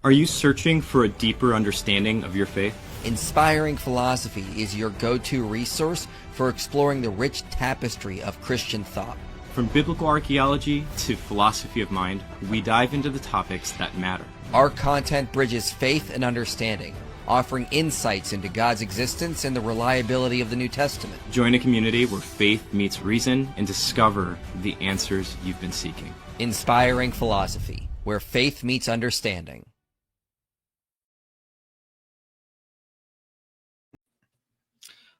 Are you searching for a deeper understanding of your faith? Inspiring Philosophy is your go-to resource for exploring the rich tapestry of Christian thought. From biblical archaeology to philosophy of mind, we dive into the topics that matter. Our content bridges faith and understanding, offering insights into God's existence and the reliability of the New Testament. Join a community where faith meets reason and discover the answers you've been seeking. Inspiring Philosophy, where faith meets understanding.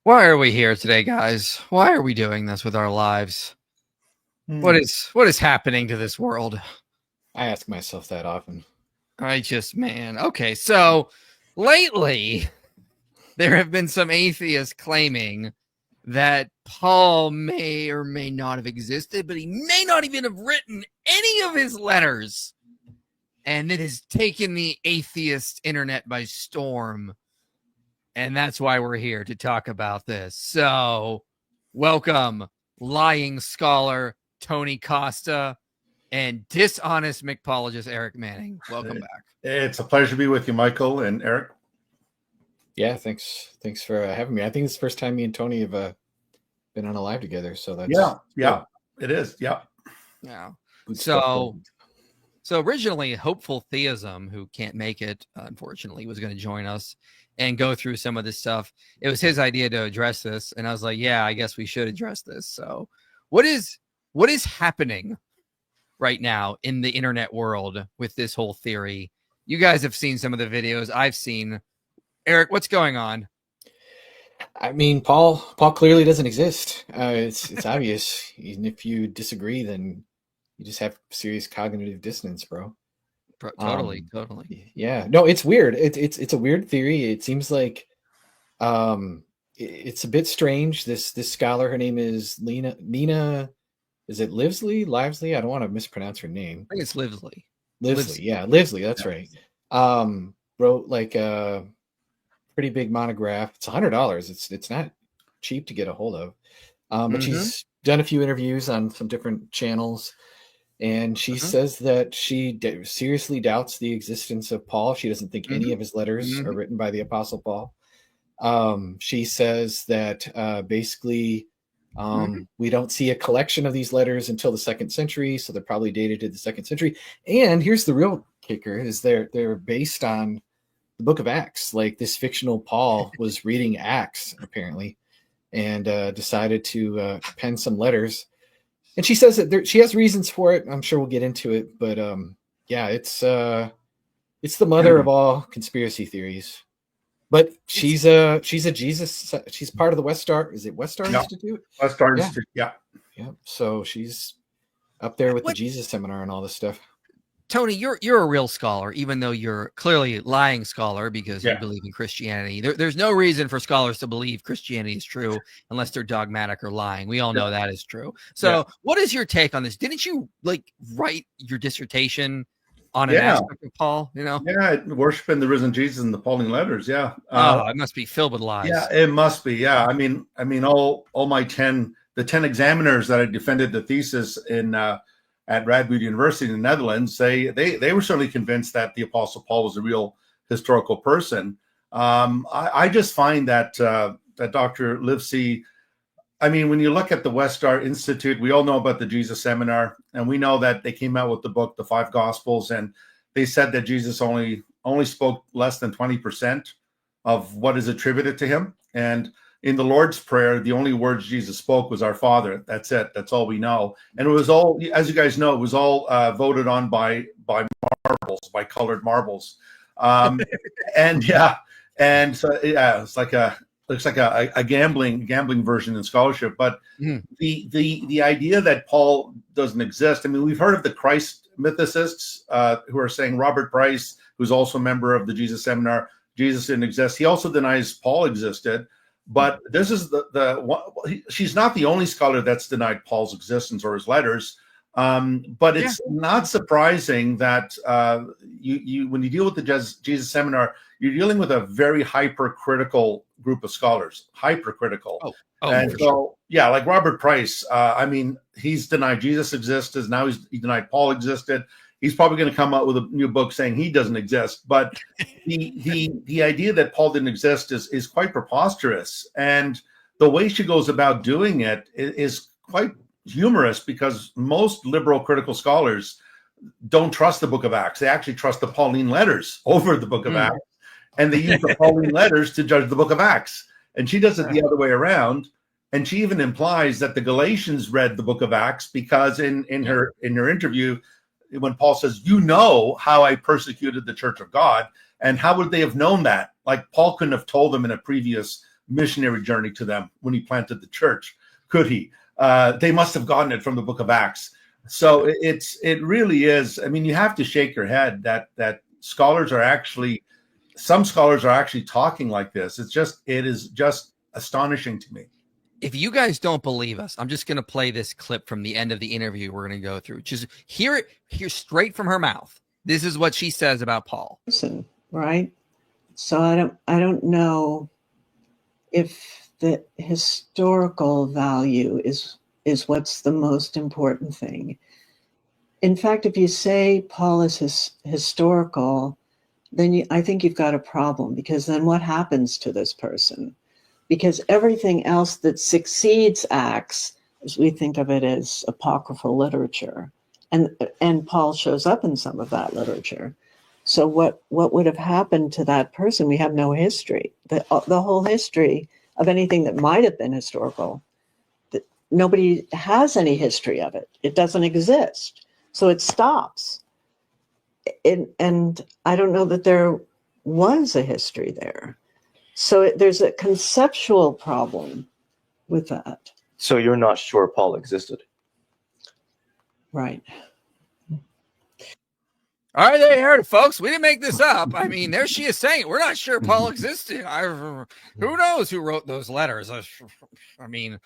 Why are we here today, guys? Why are we doing this with our lives? What is happening to this world? I ask myself that often. Okay, so lately there have been some atheists claiming that Paul may or may not have existed, but he may not even have written any of his letters. And it has taken the atheist internet by storm. And that's why we're here to talk about this. So, welcome, lying scholar Tony Costa and dishonest mixologist Erik Manning. Welcome back. It's a pleasure to be with you, Michael and Erik. Yeah, thanks for having me. I think it's the first time me and Tony have been on a live together. So that's it is. Yeah. So originally, Hopeful Theism, who can't make it, unfortunately, was going to join us and go through some of this stuff. It was his idea to address this, and I was like, yeah, I guess we should address this. So what is happening right now in the internet world with this whole theory? You guys have seen some of the videos I've seen. Erik, what's going on? I mean, Paul clearly doesn't exist. It's obvious. Even if you disagree, then you just have serious cognitive dissonance, bro. Totally. Yeah. No, it's weird. It's a weird theory. It seems like it's a bit strange. This scholar, her name is Nina. Is it Livesey? I don't want to mispronounce her name. I think it's Livesey. Yeah, Livesey. That's right. Wrote like a pretty big monograph. It's $100. It's not cheap to get a hold of. But she's done a few interviews on some different channels. And she says that she seriously doubts the existence of Paul. She doesn't think any of his letters are written by the Apostle Paul. She says that basically we don't see a collection of these letters until the 2nd century, so they're probably dated to the 2nd century. And here's the real kicker: is they're based on the Book of Acts. Like, this fictional Paul was reading Acts apparently, and decided to pen some letters. And she says that she has reasons for it. I'm sure we'll get into it, but it's the mother of all conspiracy theories. But she's a Jesus. She's part of the West Star. Is it West Star Institute? West Star Institute. Yeah. So she's up there with the Jesus Seminar and all this stuff. Tony, you're a real scholar, even though you're clearly a lying scholar because you believe in Christianity. There's no reason for scholars to believe Christianity is true unless they're dogmatic or lying. We all know that is true. So what is your take on this? Didn't you write your dissertation on an aspect of Paul? Worshiping the risen Jesus in the Pauline letters. Yeah. It must be filled with lies. Yeah, it must be. Yeah. I mean, all my 10 examiners that I defended the thesis in at Radboud University in the Netherlands, they were certainly convinced that the Apostle Paul was a real historical person. I just find that Dr. Livesey, I mean, when you look at the West Star Institute, we all know about the Jesus Seminar, and we know that they came out with the book, The Five Gospels, and they said that Jesus only spoke less than 20% of what is attributed to him. And in the Lord's Prayer, the only words Jesus spoke was "Our Father." That's it. That's all we know. And it was all, as you guys know, it was all voted on by colored marbles. And so it's like a gambling version in scholarship. But the idea that Paul doesn't exist. I mean, we've heard of the Christ mythicists who are saying Robert Price, who's also a member of the Jesus Seminar, Jesus didn't exist. He also denies Paul existed. But this is she's not the only scholar that's denied Paul's existence or his letters. But it's not surprising that you when you deal with the Jesus Seminar, you're dealing with a very hypercritical group of scholars. Hypercritical. And so, like Robert Price, I mean, he's denied Jesus existed. Now he denied Paul existed. he's probably going to come out with a new book saying he doesn't exist. But the idea that Paul didn't exist is quite preposterous, and the way she goes about doing it is quite humorous, because most liberal critical scholars don't trust the book of Acts. They actually trust the Pauline letters over the book of Acts, and they use the Pauline letters to judge the book of Acts. And she does it the other way around. And she even implies that the Galatians read the book of Acts, because in her interview, when Paul says, you know how I persecuted the church of God, and how would they have known that? Like, Paul couldn't have told them in a previous missionary journey to them when he planted the church, could he? They must have gotten it from the book of Acts. So it really is. I mean, you have to shake your head that some scholars are actually talking like this. It is just astonishing to me. If you guys don't believe us, I'm just going to play this clip from the end of the interview we're going to go through. Just hear straight from her mouth. This is what she says about Paul. Right? So I don't know if the historical value is what's the most important thing. In fact, if you say Paul is historical, then I think you've got a problem, because then what happens to this person? Because everything else that succeeds Acts, as we think of it, as apocryphal literature, and Paul shows up in some of that literature. So what would have happened to that person? We have no history. The whole history of anything that might have been historical, nobody has any history of it. It doesn't exist. So it stops. And I don't know that there was a history there. So there's a conceptual problem with that. So you're not sure Paul existed? Right. All right, there you heard it, folks. We didn't make this up. I mean, there she is saying it. We're not sure Paul existed. Who knows who wrote those letters? I mean,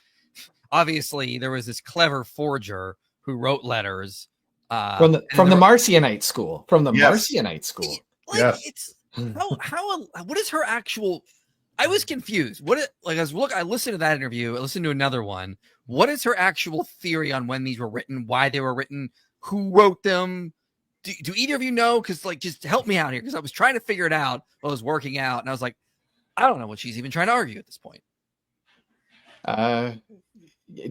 obviously, there was this clever forger who wrote letters from the Marcionite school. From the Marcionite school. Like, it's what is her actual? I was confused. I listened to that interview. I listened to another one. What is her actual theory on when these were written? Why they were written? Who wrote them? Do either of you know? Because just help me out here. Because I was trying to figure it out while I was working out, and I was like, I don't know what she's even trying to argue at this point.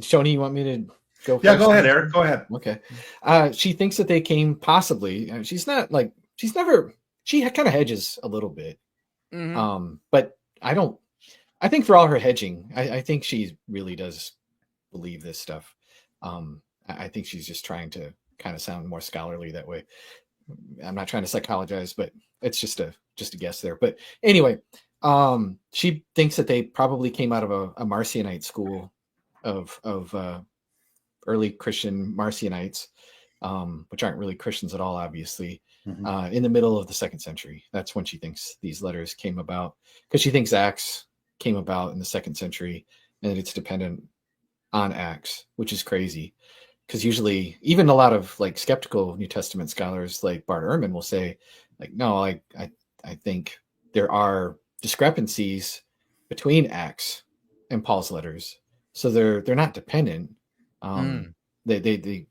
Tony, you want me to go first? Yeah, go ahead, Eric. Go ahead. Okay. She thinks that they came possibly. She kind of hedges a little bit. Mm-hmm. But I think for all her hedging, I think she really does believe this stuff. I think she's just trying to kind of sound more scholarly that way. I'm not trying to psychologize, but it's just a guess there. But anyway, she thinks that they probably came out of a Marcionite school of early Christian Marcionites, which aren't really Christians at all, obviously. Mm-hmm. In the middle of the 2nd century. That's when she thinks these letters came about, because she thinks Acts came about in the 2nd century and that it's dependent on Acts, which is crazy. Because usually even a lot of like skeptical New Testament scholars like Bart Ehrman will say, like, no, I think there are discrepancies between Acts and Paul's letters. So they're not dependent. They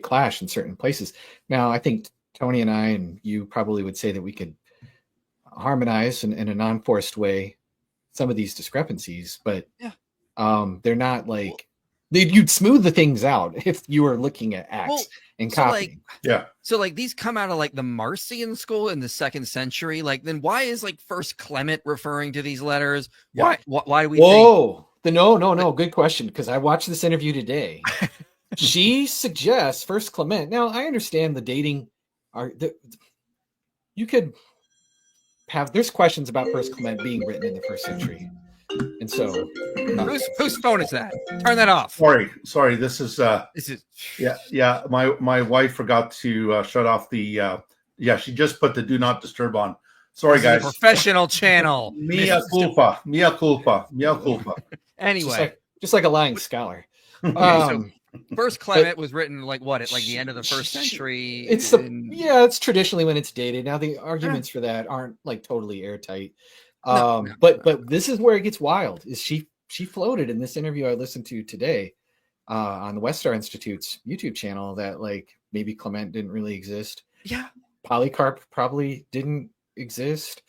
clash in certain places. Now, I think Tony and I and you probably would say that we could harmonize in a non-forced way some of these discrepancies, but they're not like you'd smooth the things out if you were looking at Acts and copying. So these come out of like the Marcion school in the 2nd century. Like, then why is like First Clement referring to these letters? Why do we? No. Good question. Because I watched this interview today. She suggests First Clement. Now I understand the dating. You could have. There's questions about First Clement being written in the 1st century, and so whose phone is that? Turn that off. Sorry. This is My wife forgot to shut off the. She just put the do not disturb on. Sorry, guys. Professional channel. Mea culpa. Anyway, just like a lying scholar. So First Clement was written like what at like the end of the 1st century. It's traditionally when it's dated. Now the arguments for that aren't like totally airtight. But this is where it gets wild. Is she floated in this interview I listened to today on the Westar Institute's YouTube channel that like maybe Clement didn't really exist. Yeah. Polycarp probably didn't exist.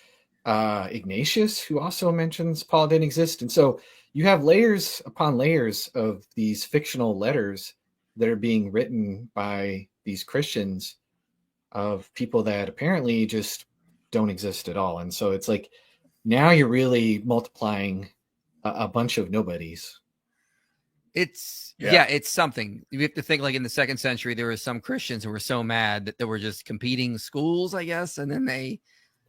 Ignatius, who also mentions Paul didn't exist. And so you have layers upon layers of these fictional letters that are being written by these Christians of people that apparently just don't exist at all. And so it's like now you're really multiplying a bunch of nobodies. It's Yeah. it's something. You have to think like in the 2nd century, there were some Christians who were so mad that there were just competing schools, I guess, and then they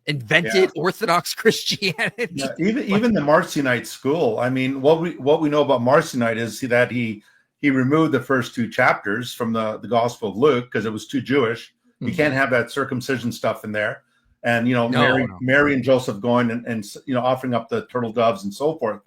invented Orthodox Christianity. Yeah, even the Marcionite school. I mean, what we know about Marcionite is that he removed the first 2 chapters from the Gospel of Luke because it was too Jewish. You can't have that circumcision stuff in there, and Mary and Joseph going and offering up the turtle doves and so forth.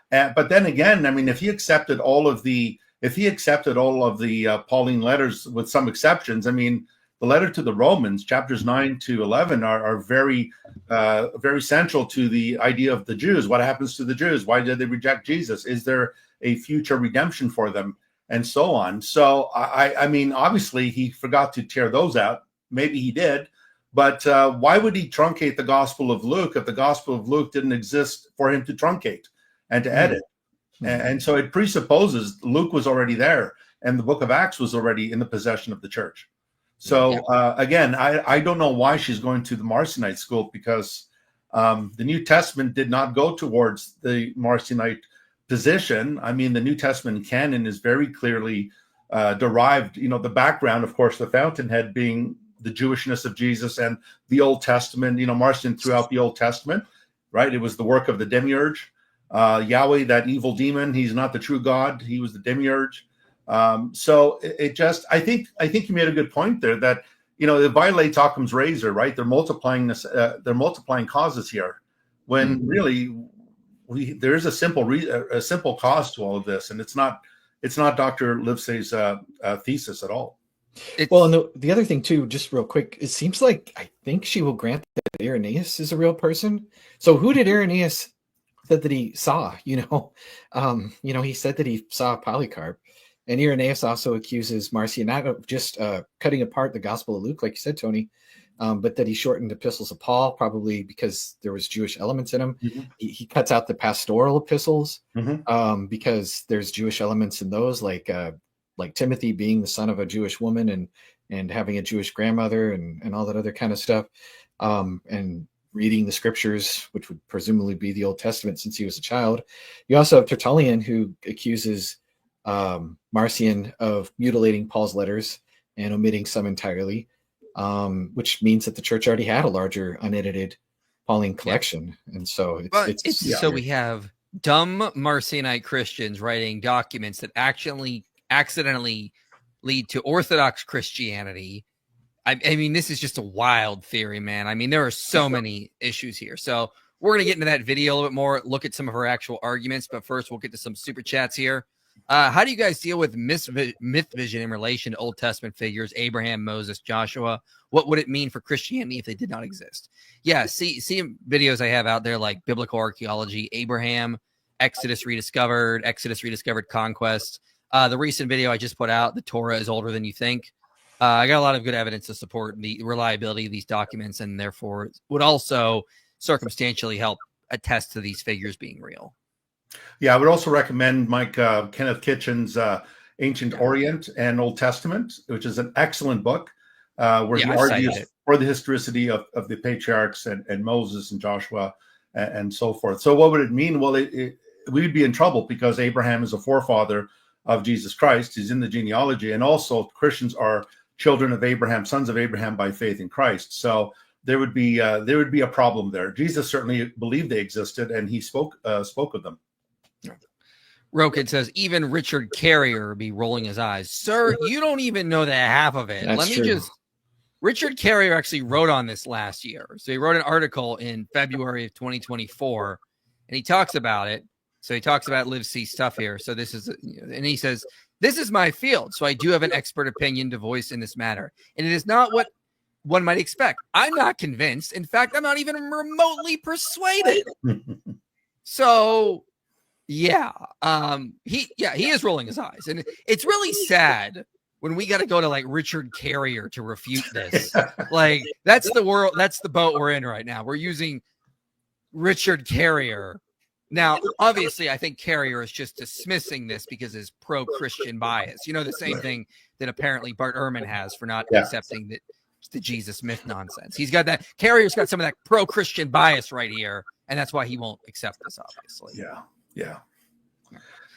But then again, I mean, if he accepted all of the Pauline letters with some exceptions, I mean, the letter to the Romans, chapters 9 to 11, are very, very central to the idea of the Jews. What happens to the Jews? Why did they reject Jesus? Is there a future redemption for them? And so on. So, I mean, obviously, he forgot to tear those out. Maybe he did. But why would he truncate the Gospel of Luke if the Gospel of Luke didn't exist for him to truncate and to edit? And so it presupposes Luke was already there and the book of Acts was already in the possession of the church. So again, I don't know why she's going to the Marcionite school, because the New Testament did not go towards the Marcionite position. I mean, the New Testament canon is very clearly derived, the background, of course, the fountainhead being the Jewishness of Jesus and the Old Testament, Marcion throughout the Old Testament, right? It was the work of the demiurge. Yahweh, that evil demon, he's not the true God. He was the demiurge. So it just, I think you made a good point there that, it violates Occam's razor, right? They're multiplying causes here when really there is a simple cause to all of this. And it's not Dr. Livesey's thesis at all. Well, and the other thing too, just real quick, it seems like I think she will grant that Irenaeus is a real person. So who did Irenaeus said that he saw? He said that he saw Polycarp, and Irenaeus also accuses Marcionite of just cutting apart the Gospel of Luke, like you said, Tony, but that he shortened epistles of Paul, probably because there was Jewish elements in them. Mm-hmm. He cuts out the pastoral epistles because there's Jewish elements in those, like Timothy being the son of a Jewish woman and having a Jewish grandmother and all that other kind of stuff, and reading the scriptures, which would presumably be the Old Testament since he was a child. You also have Tertullian, who accuses Marcion of mutilating Paul's letters and omitting some entirely, which means that the church already had a larger unedited Pauline collection. And so so we have dumb Marcionite Christians writing documents that accidentally lead to Orthodox Christianity. I mean, this is just a wild theory, man. I mean, there are so many issues here. So we're going to get into that video a little bit more, look at some of her actual arguments. But first, we'll get to some super chats here. How do you guys deal with myth vision in relation to Old Testament figures, Abraham, Moses, Joshua? What would it mean for Christianity if they did not exist? Yeah, see videos I have out there like Biblical Archaeology, Abraham, Exodus Rediscovered, Conquest. The recent video I just put out, the Torah is older than you think. I got a lot of good evidence to support the reliability of these documents, and therefore would also circumstantially help attest to these figures being real. Yeah, I would also recommend Mike Kenneth Kitchen's Ancient Orient and Old Testament, which is an excellent book where he argues for the historicity of the patriarchs and Moses and Joshua and so forth. So what would it mean? Well, we'd be in trouble because Abraham is a forefather of Jesus Christ. He's in the genealogy, and also Christians are children of Abraham, sons of Abraham by faith in Christ. So there would be a problem there. Jesus certainly believed they existed, and he spoke of them. Rokid says even Richard Carrier would be rolling his eyes. Sir, you don't even know the half of it. Richard Carrier actually wrote on this last year. So he wrote an article in February of 2024, and he talks about it. So he talks about Livesey stuff here. So this is, and he says, this is my field. So I do have an expert opinion to voice in this matter. And it is not what one might expect. I'm not convinced. In fact, I'm not even remotely persuaded. So he is rolling his eyes. And it's really sad when we got to go to like Richard Carrier to refute this. Like that's the world. That's the boat we're in right now. We're using Richard Carrier. Now, obviously, I think Carrier is just dismissing this because his pro-Christian bias. You know, the same thing that apparently Bart Ehrman has for not accepting the Jesus myth nonsense. He's got that. Carrier's got some of that pro-Christian bias right here, and that's why he won't accept this, obviously.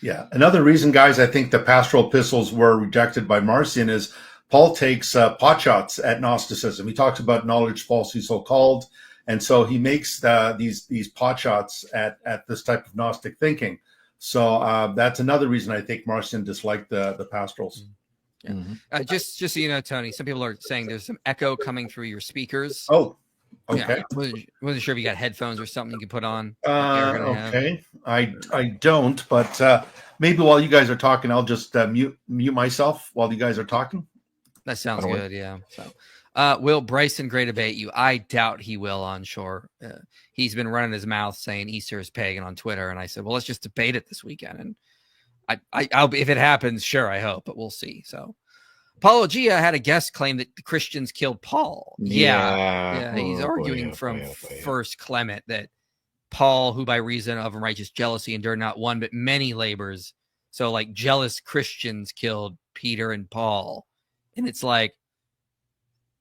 Yeah. Another reason, guys, I think the pastoral epistles were rejected by Marcion is Paul takes potshots at Gnosticism. He talks about knowledge falsely so called. And so he makes these potshots at this type of Gnostic thinking. So that's another reason I think Marcion disliked the pastorals. Yeah. Just so you know, Tony, some people are saying there's some echo coming through your speakers. Oh, okay. Yeah, wasn't sure if you got headphones or something you could put on. Okay. I don't, but maybe while you guys are talking, I'll just mute myself while you guys are talking. That sounds good. Yeah. So. Will Bryson Gray debate you? I doubt he will on shore. He's been running his mouth saying Easter is pagan on Twitter. And I said, well, let's just debate it this weekend. And I'll if it happens, sure, I hope, but we'll see. So Apologia had a guest claim that the Christians killed Paul. Yeah. He's arguing from First Clement that Paul, who by reason of unrighteous jealousy endured not one, but many labors. So like jealous Christians killed Peter and Paul. And it's like,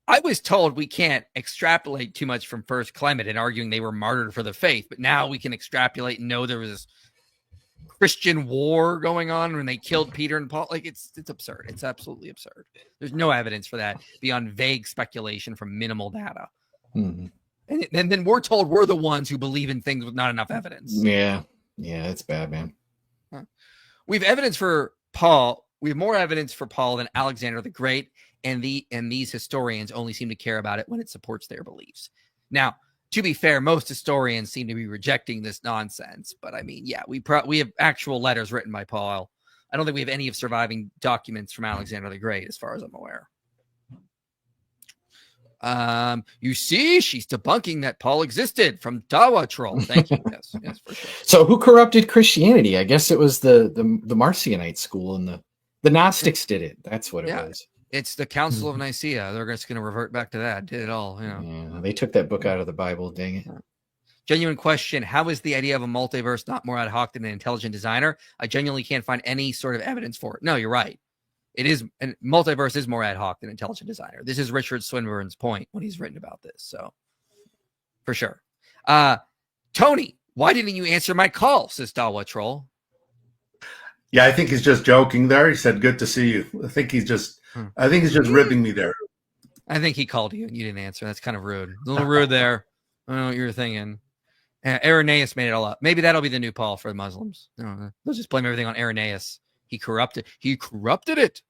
I was told we can't extrapolate too much from First Clement and arguing they were martyred for the faith, but now we can extrapolate and know there was this Christian war going on when they killed Peter and Paul. Like it's absurd. It's absolutely absurd. There's no evidence for that beyond vague speculation from minimal data. Mm-hmm. And then we're told we're the ones who believe in things with not enough evidence. Yeah, it's bad, man. We have evidence for Paul. We have more evidence for Paul than Alexander the Great. And these historians only seem to care about it when it supports their beliefs. Now, to be fair, most historians seem to be rejecting this nonsense. But I mean, yeah, we have actual letters written by Paul. I don't think we have any of surviving documents from Alexander the Great, as far as I'm aware. You see, she's debunking that Paul existed from Dawa Troll. Thank you. Yes, for sure. So who corrupted Christianity? I guess it was the Marcionite school, and the Gnostics did it. That's what it was. It's the Council of Nicaea. They're just going to revert back to that. Did it all. Yeah, they took that book out of the Bible. Dang it. Genuine question. How is the idea of a multiverse not more ad hoc than an intelligent designer? I genuinely can't find any sort of evidence for it. No, you're right. It is. And multiverse is more ad hoc than intelligent designer. This is Richard Swinburne's point when he's written about this. So for sure. Tony, why didn't you answer my call? Says Dawa Troll. Yeah, I think he's just joking there. He said, good to see you. I think he's just ribbing me there. I think he called you and you didn't answer. That's kind of rude. A little rude there. I don't know what you were thinking. Irenaeus made it all up. Maybe that'll be the new Paul for the Muslims. They'll just blame everything on Irenaeus. He corrupted it.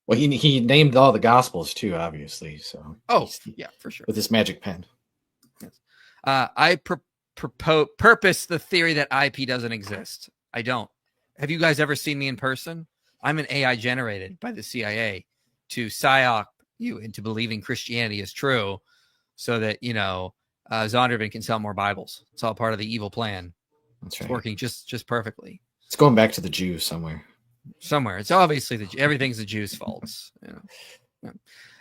Well, he named all the Gospels too, obviously. So yeah, for sure. With his magic pen. Yes. I purpose the theory that IP doesn't exist. I don't. Have you guys ever seen me in person? I'm an AI generated by the CIA to psyop you into believing Christianity is true so that, Zondervan can sell more Bibles. It's all part of the evil plan. That's right. It's working just perfectly. It's going back to the Jews somewhere. It's obviously everything's the Jews' faults.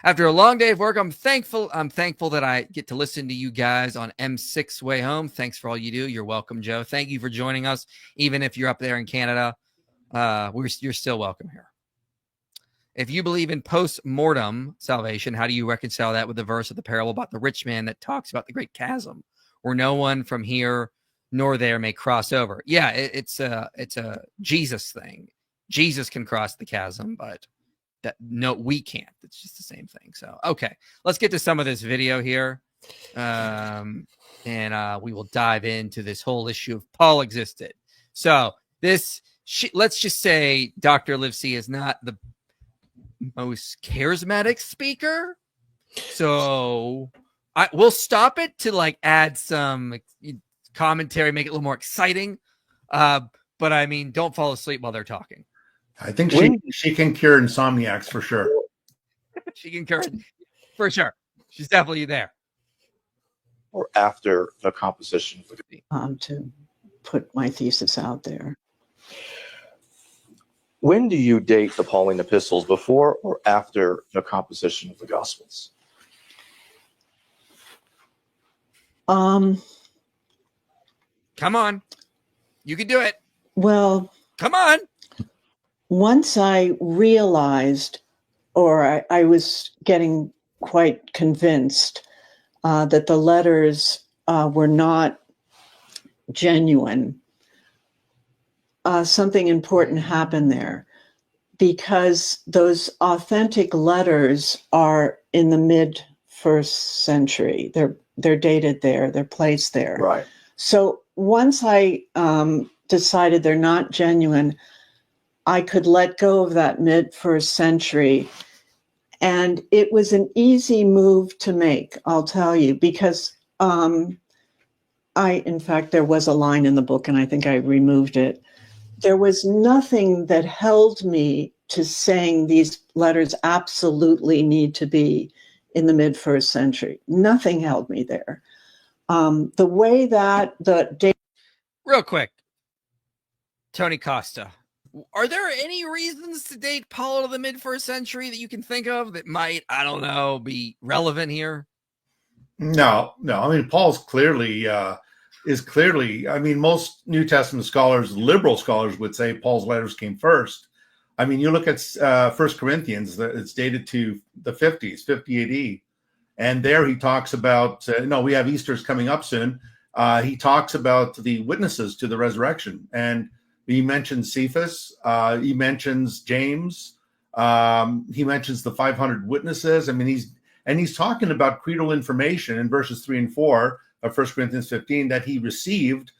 After a long day of work, I'm thankful that I get to listen to you guys on M6 way home. Thanks for all you do. You're welcome, Joe. Thank you for joining us. Even if you're up there in Canada, you're still welcome here. If you believe in post-mortem salvation, how do you reconcile that with the verse of the parable about the rich man that talks about the great chasm where no one from here nor there may cross over? Yeah, it's a Jesus thing. Jesus can cross the chasm, but we can't. It's just the same thing. So, okay, let's get to some of this video here. And we will dive into this whole issue of Paul existed. So let's just say Dr. Livesey is not the most charismatic speaker. So we'll stop it to add some commentary, make it a little more exciting. But I mean, don't fall asleep while they're talking. I think she can cure insomniacs for sure. She can cure for sure. She's definitely there. Or after the composition. To put my thesis out there. When do you date the Pauline epistles, before or after the composition of the Gospels? Um, Come on. You can do it. well, Come on. once I realized, or I was getting quite convinced that the letters were not genuine, something important happened there, because those authentic letters are in the mid first century. They're dated there. They're placed there. Right. So once I decided they're not genuine, I could let go of that mid first century. And it was an easy move to make, I'll tell you, because in fact, there was a line in the book, and I think I removed it. There was nothing that held me to saying these letters absolutely need to be in the mid first century. Nothing held me there. The way that the Real quick. Tony Costa. Are there any reasons to date Paul to the mid first century that you can think of that might, I don't know, be relevant here? No. I mean, Paul's clearly I mean, most New Testament scholars, liberal scholars, would say Paul's letters came first. I mean, you look at 1 Corinthians, it's dated to the 50s, 50 AD. And there he talks about, we have Easter's coming up soon. He talks about the witnesses to the resurrection. And he mentions Cephas. He mentions James. He mentions the 500 witnesses. I mean, he's talking about creedal information in verses 3 and 4 of 1 Corinthians 15 that he received,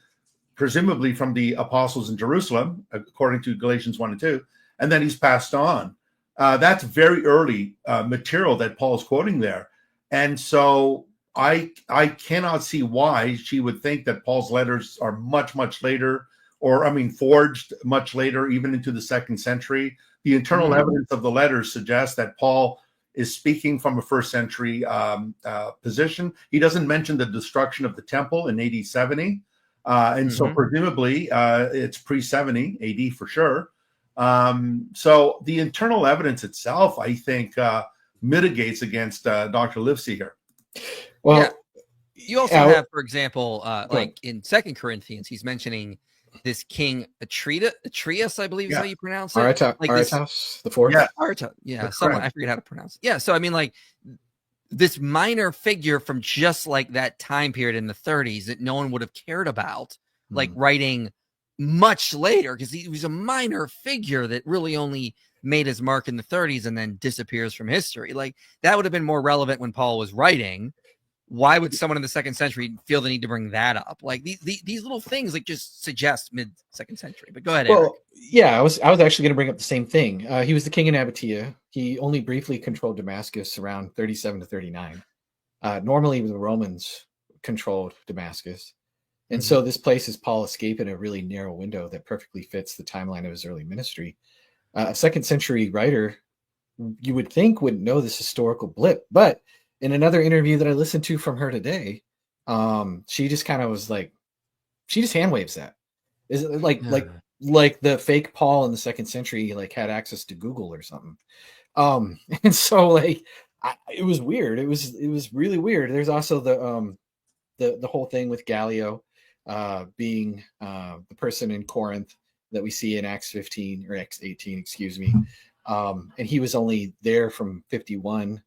presumably from the apostles in Jerusalem, according to Galatians 1 and 2, and then he's passed on. That's very early material that Paul is quoting there. And so I cannot see why she would think that Paul's letters are much, much later, or, forged much later, even into the 2nd century. The internal evidence of the letters suggests that Paul is speaking from a first century position. He doesn't mention the destruction of the temple in AD 70. So presumably it's pre-70 AD for sure. So the internal evidence itself, I think, mitigates against Dr. Livesey here. Well, yeah. You also have, for example, like in 2 Corinthians, he's mentioning this king Atreus, I believe is how you pronounce it. Aretas, the fourth. Yeah, someone, I forget how to pronounce it. Yeah, so I mean, like this minor figure from just like that time period in the 30s that no one would have cared about, like writing much later, because he was a minor figure that really only made his mark in the 30s and then disappears from history. Like that would have been more relevant when Paul was writing. Why would someone in the 2nd century feel the need to bring that up? Like these little things like just suggest mid 2nd century. But go ahead, Erik. Well, yeah, I was actually going to bring up the same thing. He was the king in Nabatea. He only briefly controlled Damascus around 37 to 39. Normally the Romans controlled Damascus. And so this places Paul escape in a really narrow window that perfectly fits the timeline of his early ministry. A 2nd century writer, you would think, wouldn't know this historical blip. But in another interview that I listened to from her today, she just kind of was like, she just hand waves that. Is it like the fake Paul in the 2nd century like had access to Google or something? And so like it was weird. It was really weird. There's also the whole thing with Gallio being the person in Corinth that we see in Acts 15 or Acts 18, excuse me. And he was only there from 51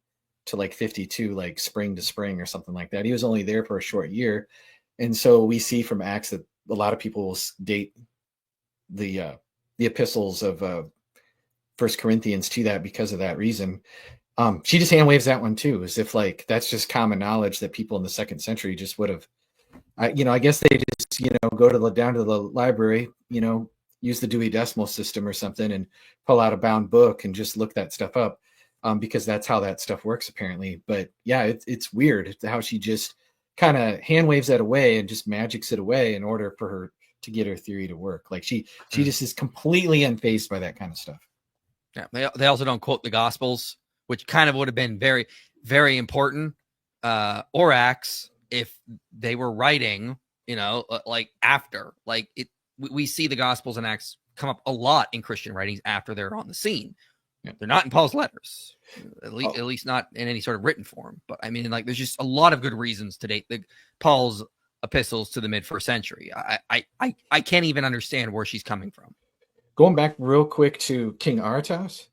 to like 52, like spring to spring or something like that. He was only there for a short year. And so we see from Acts that a lot of people will date the epistles of 1 Corinthians to that because of that reason. She just hand waves that one too, as if like that's just common knowledge that people in the 2nd century just would have, I guess they just, go down to the library, use the Dewey Decimal System or something and pull out a bound book and just look that stuff up, because that's how that stuff works apparently. But yeah, it's weird how she just kind of hand waves that away and just magics it away in order for her to get her theory to work. Like she just is completely unfazed by that kind of stuff. Yeah, they also don't quote the Gospels, which kind of would have been very, very important, or Acts, if they were writing, like after, like it. We see the Gospels in Acts come up a lot in Christian writings after they're on the scene. Yeah. They're not in Paul's letters, at least not in any sort of written form. But I mean, like, there's just a lot of good reasons to date Paul's epistles to the mid-1st century. I can't even understand where she's coming from. Going back real quick to King Aretas,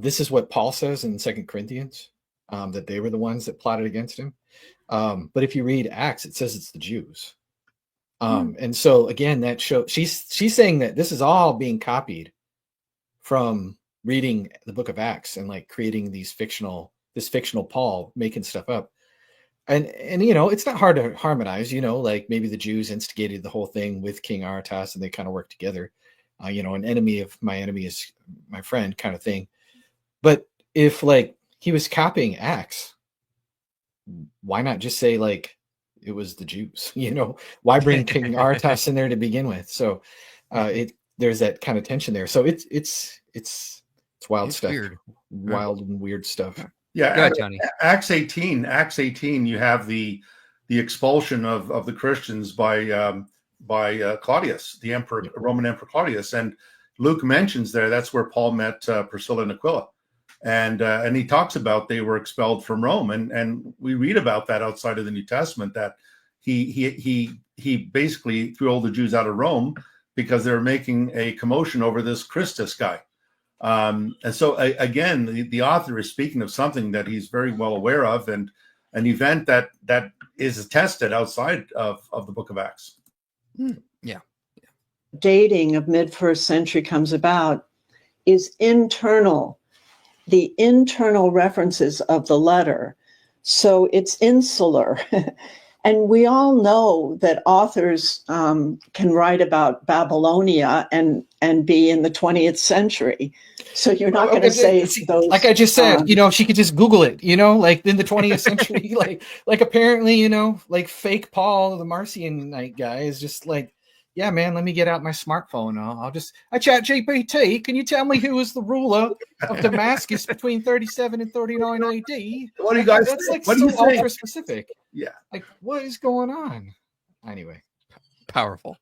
this is what Paul says in 2 Corinthians, that they were the ones that plotted against him. But if you read Acts, it says it's the Jews. And so again, that shows she's saying that this is all being copied from reading the book of Acts and like creating this fictional Paul making stuff up. And it's not hard to harmonize, like maybe the Jews instigated the whole thing with King Aretas and they kind of worked together. An enemy of my enemy is my friend kind of thing. But if like he was copying Acts, why not just say like it was the Jews? Why bring King Aretas in there to begin with? So there's that kind of tension there. So it's wild stuff, weird. Wild and weird stuff. Yeah, Go ahead, Tony. Acts 18. You have the expulsion of the Christians by Claudius, the emperor, Roman Emperor Claudius, and Luke mentions there that's where Paul met Priscilla and Aquila, and he talks about they were expelled from Rome, and we read about that outside of the New Testament that he basically threw all the Jews out of Rome because they were making a commotion over this Christus guy. And so again, the author is speaking of something that he's very well aware of, and an event that is attested outside of the book of Acts. Yeah. Dating of mid-1st century comes about is internal, the internal references of the letter. So it's insular. And we all know that authors can write about Babylonia and be in the 20th century. So you're not going to say those. Like I just said, she could just Google it, like in the 20th century, like apparently, like fake Paul, the Marcionite guy is just like, yeah, man, let me get out my smartphone. I chat GPT. Can you tell me who was the ruler of Damascus between 37 and 39 AD? What do you guys That's think? like so ultra specific. Yeah. Like, what is going on? Anyway. Powerful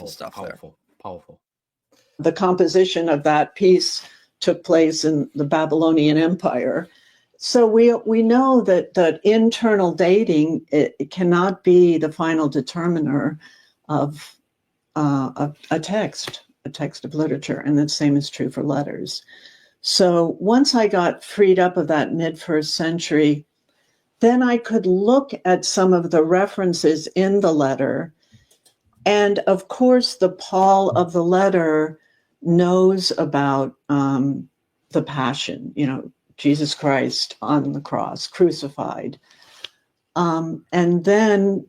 stuff there. Powerful. The composition of that piece took place in the Babylonian Empire. So we know that internal dating, it cannot be the final determiner of a text of literature, and the same is true for letters. So once I got freed up of that mid-1st century, then I could look at some of the references in the letter. And of course, the Paul of the letter knows about the passion, Jesus Christ on the cross, crucified. And then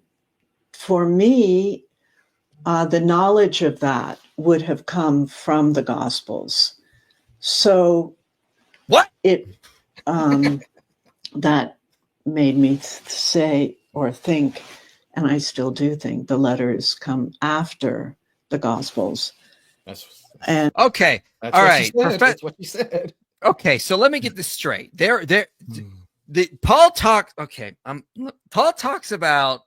for me, the knowledge of that would have come from the Gospels. So what that made me say or think, and I still do think, the letters come after the Gospels. Okay. All right. That's what you said. Okay, so let me get this straight. Paul talks. Okay, Paul talks about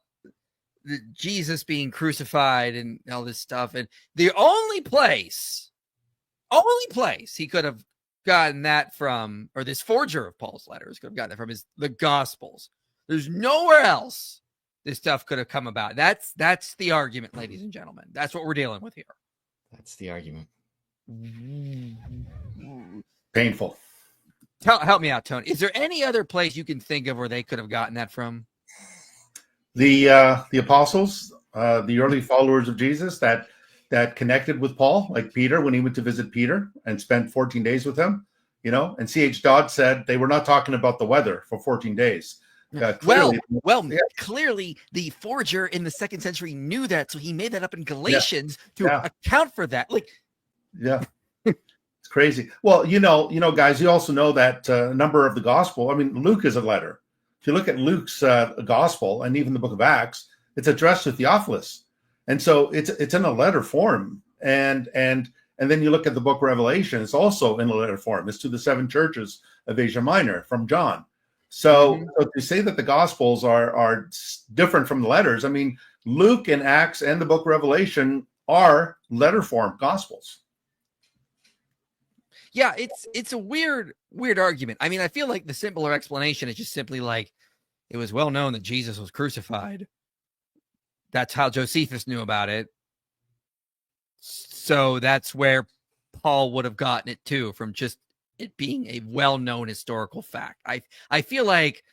Jesus being crucified and all this stuff, and the only place he could have gotten that from, or this forger of Paul's letters could have gotten that from, is the Gospels. There's nowhere else this stuff could have come about. That's the argument, ladies and gentlemen. That's what we're dealing with here. That's the argument. Painful. Help me out, Tony. Is there any other place you can think of where they could have gotten that from? The apostles, the early followers of Jesus that connected with Paul, like Peter, when he went to visit Peter and spent 14 days with him, and C.H. Dodd said they were not talking about the weather for 14 days. Clearly, clearly the forger in the 2nd century knew that, so he made that up in Galatians to account for that. It's crazy. Well, guys, you also know that a number of the gospel. I mean, Luke is a letter. If you look at Luke's gospel and even the book of Acts, it's addressed to Theophilus, and so it's in a letter form. And then you look at the book of Revelation; it's also in a letter form. It's to the 7 churches of Asia Minor from John. So to say that the Gospels are different from the letters, I mean, Luke and Acts and the book of Revelation are letter form Gospels. Yeah, it's a weird argument. I mean, I feel like the simpler explanation is just simply like, it was well known that Jesus was crucified. That's how Josephus knew about it. So that's where Paul would have gotten it too, from just it being a well-known historical fact. I feel like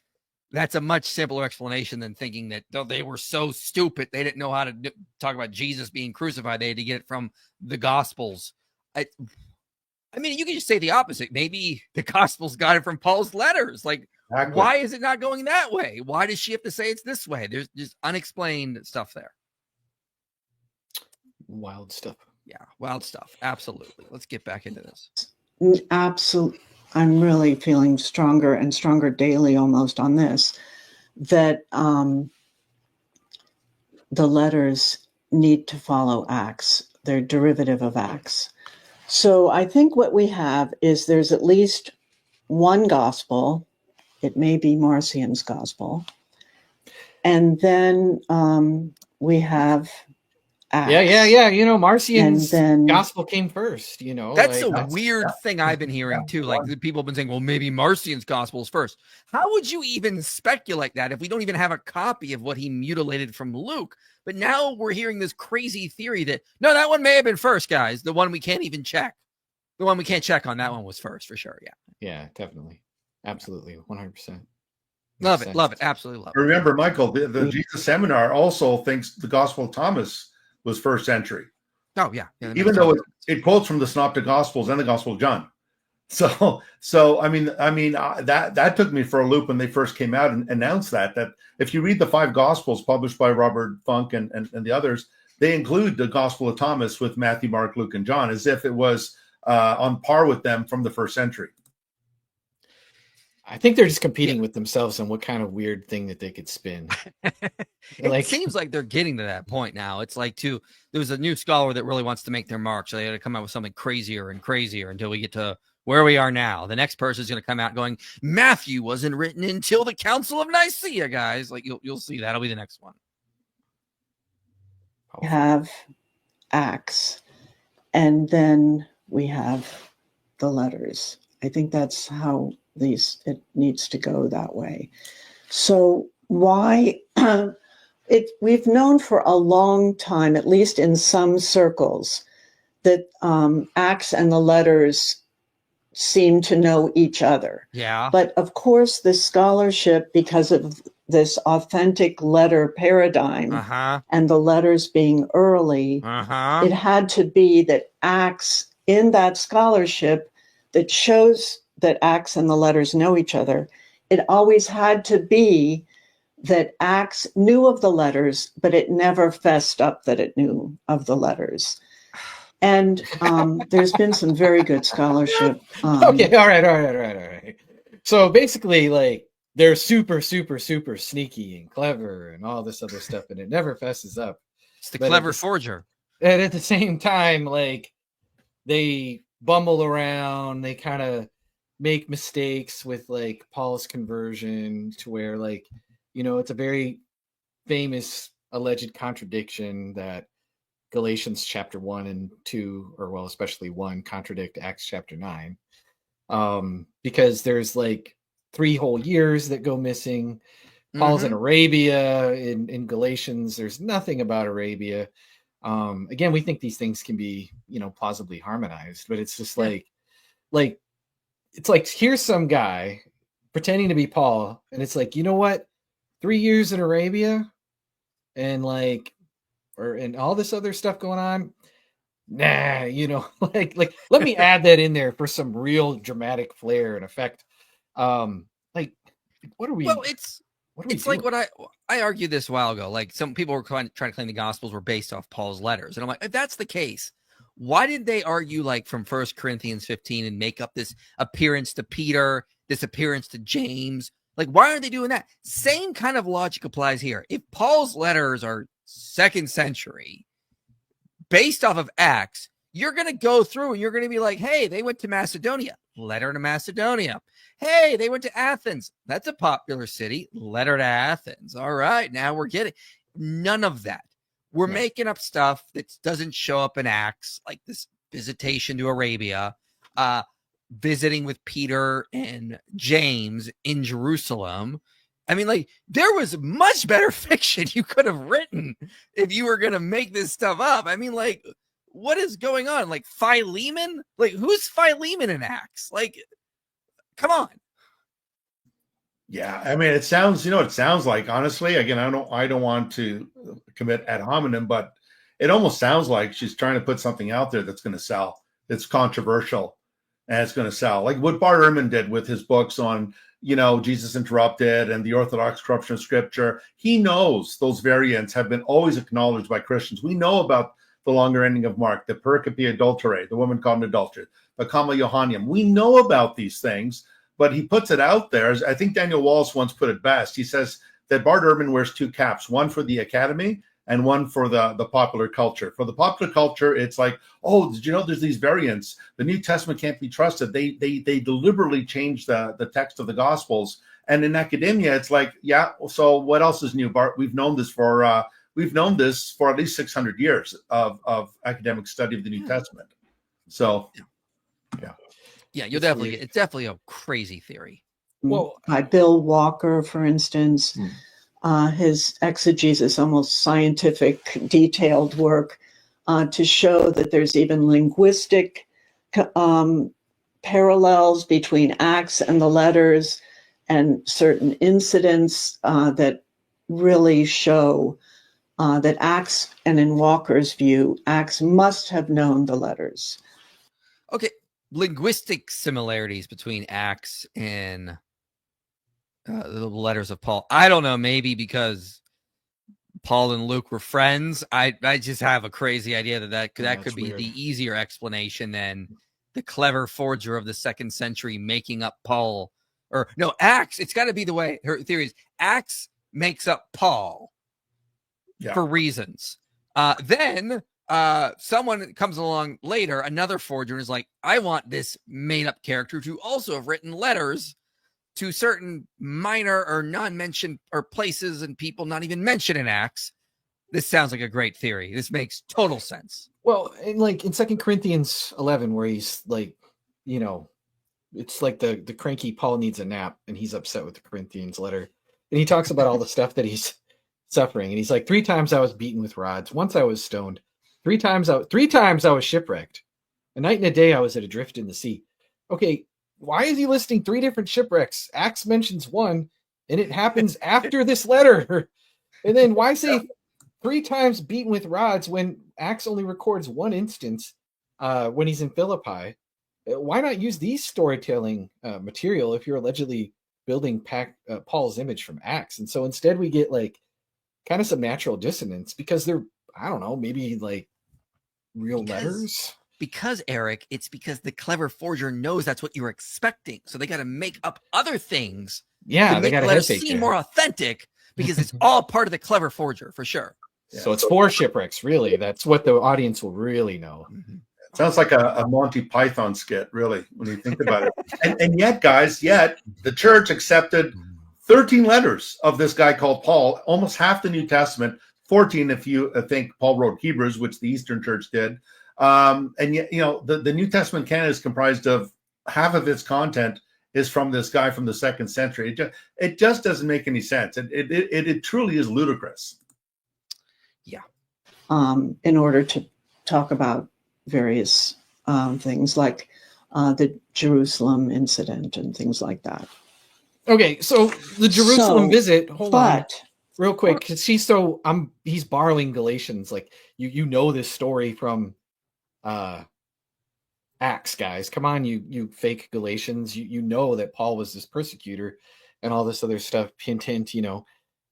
that's a much simpler explanation than thinking that they were so stupid they didn't know how to talk about Jesus being crucified. They had to get it from the Gospels. I mean, you can just say the opposite. Maybe the Gospels got it from Paul's letters. Like, Exactly. why is it not going that way? Why does she have to say it's this way? There's just unexplained stuff there. Wild stuff. Yeah, wild stuff. Absolutely. Let's get back into this. Absolutely. I'm really feeling stronger and stronger daily almost on this, that the letters need to follow Acts. They're derivative of Acts. So I think what we have is there's at least one gospel. It may be Marcion's gospel. And then we have Acts. Yeah. You know, Marcion's then, gospel came first, you know. That's like, a weird thing I've been hearing too. Like, the people have been saying, well, maybe Marcion's gospel is first. How would you even speculate that if we don't even have a copy of what he mutilated from Luke? But now we're hearing this crazy theory that, no, that one may have been first, guys. The one we can't even check. The one we can't check on, that one was first for sure. Yeah. Yeah, definitely. Absolutely. 100%. Love it. Absolutely love it. Remember, Michael, the Jesus Seminar also thinks the Gospel of Thomas was first century. Oh, yeah. Even though it quotes from the Synoptic Gospels and the Gospel of John. So I mean that took me for a loop when they first came out and announced that if you read the 5 Gospels published by Robert Funk and the others, they include the Gospel of Thomas with Matthew, Mark, Luke, and John as if it was on par with them from the first century. I think they're just competing with themselves on what kind of weird thing that they could spin. It seems like they're getting to that point now. It's like there's a new scholar that really wants to make their mark, so they got to come out with something crazier and crazier until we get to where we are now. The next person is going to come out going, Matthew wasn't written until the Council of Nicaea, guys. Like, you'll see that'll be the next one. we have Acts, and then we have the letters. I think that's how it needs to go that way. So why we've known for a long time, at least in some circles, that Acts and the letters seem to know each other. Yeah. But of course, the scholarship, because of this authentic letter paradigm and the letters being early, it had to be that Acts, in that scholarship that shows that Acts and the letters know each other, it always had to be that Acts knew of the letters, but it never fessed up that it knew of the letters. And there's been some very good scholarship. Okay, all right. So basically, like, they're super, super, super sneaky and clever and all this other stuff, and it never fesses up. It's the clever forger. And at the same time, like, they bumble around, they kind of make mistakes with, like, Paul's conversion to where, like, you know, it's a very famous alleged contradiction that Galatians chapter 1 and 2, or well, especially 1, contradict Acts chapter 9. Because there's like 3 whole years that go missing. Paul's in Arabia. In Galatians, there's nothing about Arabia. Again, we think these things can be, you know, plausibly harmonized, but it's just like it's like, here's some guy pretending to be Paul, and it's like, you know what? 3 years in Arabia and like, and all this other stuff going on. Nah, you know, like let me add that in there for some real dramatic flair and effect. Like, what are we? Well, it's like what I argued this a while ago. Like, some people were trying to claim the Gospels were based off Paul's letters, and I'm like, if that's the case, why did they argue like from 1 Corinthians 15 and make up this appearance to Peter, this appearance to James? Like, why aren't they doing that? Same kind of logic applies here. If Paul's letters are 2nd century, based off of Acts, you're going to go through and you're going to be like, hey, they went to Macedonia, letter to Macedonia. Hey, they went to Athens. That's a popular city, letter to Athens. All right, now we're getting none of that. We're making up stuff that doesn't show up in Acts, like this visitation to Arabia. visiting with Peter and James in Jerusalem. I mean, like, there was much better fiction you could have written if you were going to make this stuff up. I mean, like, what is going on? Like, Philemon? Like, who's Philemon in Acts? Like, come on. Yeah, I mean, it sounds, it sounds like, honestly, again, I don't want to commit ad hominem, but it almost sounds like she's trying to put something out there that's going to sell, that's controversial, and it's going to sell. Like what Bart Ehrman did with his books on, Jesus Interrupted and the Orthodox corruption of Scripture. He knows those variants have been always acknowledged by Christians. We know about the longer ending of Mark, the pericope adulterae, the woman caught in adultery, the comma Johannium. We know about these things, but he puts it out there. I think Daniel Wallace once put it best. He says that Bart Ehrman wears two caps, one for the academy and one for the popular culture. For the popular culture, it's like, oh, did you know there's these variants? The New Testament can't be trusted. They deliberately changed the text of the Gospels. And in academia, it's like, yeah, so what else is new, Bart? We've known this for at least 600 years of academic study of the New Testament. So, yeah, it's definitely a crazy theory. Well, by Bill Walker, for instance, his exegesis, almost scientific, detailed work to show that there's even linguistic parallels between Acts and the letters, and certain incidents that really show that Acts, and in Walker's view, Acts must have known the letters. Okay, linguistic similarities between Acts and the letters of Paul. I don't know, maybe because Paul and Luke were friends. I just have a crazy idea that could be weird. The easier explanation than the clever forger of the 2nd century making up Paul. Or no, Acts. It's got to be the way her theory is. Acts makes up Paul for reasons. Then someone comes along later, another forger, and is like, I want this made up character to also have written letters to certain minor or non-mentioned or places and people not even mentioned in Acts. This sounds like a great theory. This makes total sense. Well, in 2 Corinthians 11, where he's like, it's like the cranky Paul needs a nap and he's upset with the Corinthians letter. And he talks about all the stuff that he's suffering. And he's like, 3 times I was beaten with rods. Once I was stoned. 3 times I was shipwrecked. A night and a day I was adrift in the sea. Okay, why is he listing 3 different shipwrecks? Acts mentions one, and it happens after this letter. And then why say 3 times beaten with rods when Acts only records one instance when he's in Philippi? Why not use these storytelling material if you're allegedly building Paul's image from Acts? And so instead we get like kind of some natural dissonance because they're, I don't know, maybe like real letters. Because, Eric, it's because the clever forger knows that's what you were expecting. So they got to make up other things. Yeah, they got to let it seem more authentic because it's all part of the clever forger for sure. So it's 4 shipwrecks, really. That's what the audience will really know. Mm-hmm. Sounds like a Monty Python skit, really, when you think about it. And yet, guys, the church accepted 13 letters of this guy called Paul, almost half the New Testament, 14 if you think Paul wrote Hebrews, which the Eastern Church did. And yet, the New Testament canon is comprised of half of its content is from this guy from the 2nd century. It just doesn't make any sense. It truly is ludicrous. Yeah. In order to talk about various things like the Jerusalem incident and things like that. Okay, so the Jerusalem visit. Hold on. Real quick, because he's borrowing Galatians. Like you know this story from Acts, guys. Come on, you fake Galatians. You know that Paul was this persecutor and all this other stuff. Hint, hint.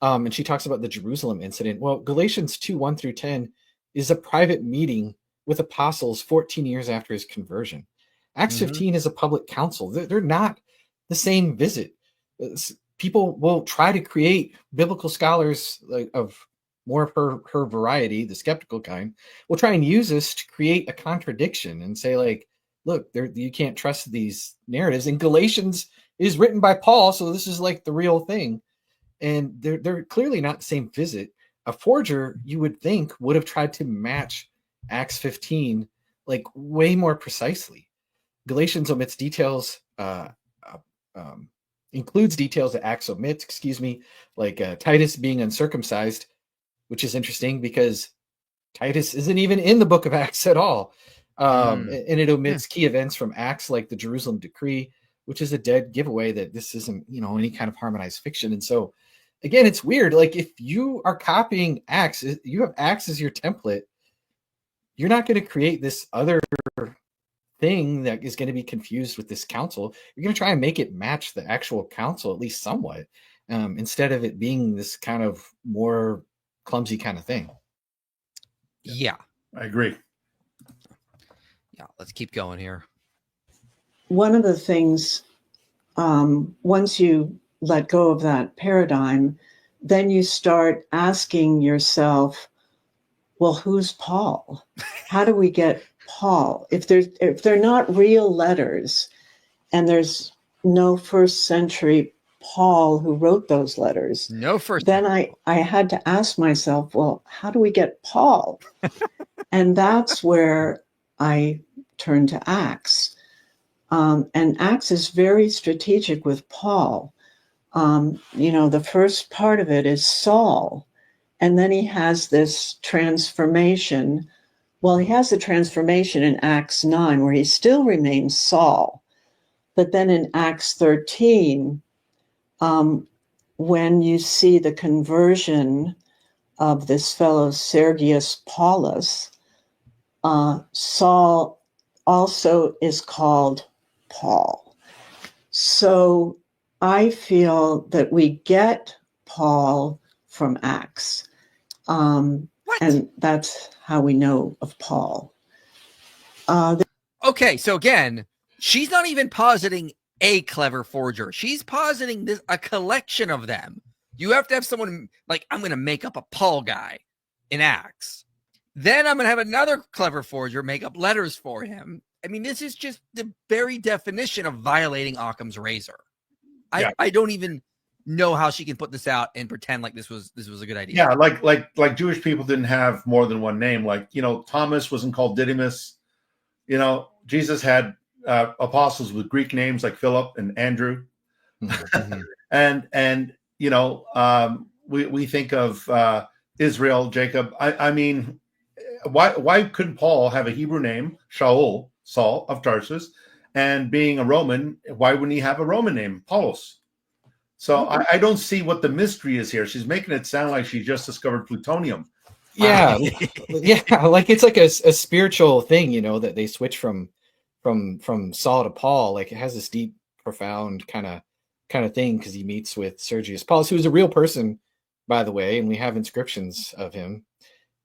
And she talks about the Jerusalem incident. Well, Galatians 2:1-10 is a private meeting with apostles 14 years after his conversion. Acts 15 is a public council. They're not the same visit. People will try to create biblical scholars of more of her variety, the skeptical kind, will try and use this to create a contradiction and say, like, look, you can't trust these narratives. And Galatians is written by Paul, so this is like the real thing. And they're clearly not the same visit. A forger, you would think, would have tried to match Acts 15 like way more precisely. Galatians omits details, includes details that Acts omits, like Titus being uncircumcised, which is interesting because Titus isn't even in the book of Acts at all. And it omits key events from Acts, like the Jerusalem decree, which is a dead giveaway that this isn't, any kind of harmonized fiction. And so, again, it's weird. Like, if you are copying Acts, you have Acts as your template, you're not going to create this other thing that is going to be confused with this council. You're going to try and make it match the actual council, at least somewhat, instead of it being this kind of more clumsy kind of thing. Yeah, I agree. Yeah, let's keep going here. One of the things, once you let go of that paradigm, then you start asking yourself, well, who's Paul? How do we get Paul? If they're not real letters and there's no first century Paul who wrote those letters, then I had to ask myself, well, how do we get Paul? And that's where I turned to Acts. And Acts is very strategic with Paul. The first part of it is Saul, and then he has this transformation. Well, he has the transformation in Acts 9 where he still remains Saul. But then in Acts 13, when you see the conversion of this fellow Sergius Paulus, Saul also is called Paul. So I feel that we get Paul from Acts. And that's how we know of Paul. Okay, so again, she's not even positing a clever forger. She's positing a collection of them. You have to have someone like, I'm going to make up a Paul guy in Acts. Then I'm going to have another clever forger make up letters for him. I mean, this is just the very definition of violating Occam's razor. I don't even know how she can put this out and pretend like this was a good idea. Yeah, like Jewish people didn't have more than one name. Like, Thomas wasn't called Didymus. Jesus had apostles with Greek names like Philip and Andrew. and we think of Israel, Jacob. I mean, why couldn't Paul have a Hebrew name, Shaul, Saul of Tarsus, and being a Roman, why wouldn't he have a Roman name, Paulus? So I don't see what the mystery is here. She's making it sound like she just discovered plutonium. Yeah, like it's like a spiritual thing, that they switch from Saul to Paul. Like, it has this deep, profound kind of thing because he meets with Sergius Paulus, who's a real person, by the way, and we have inscriptions of him.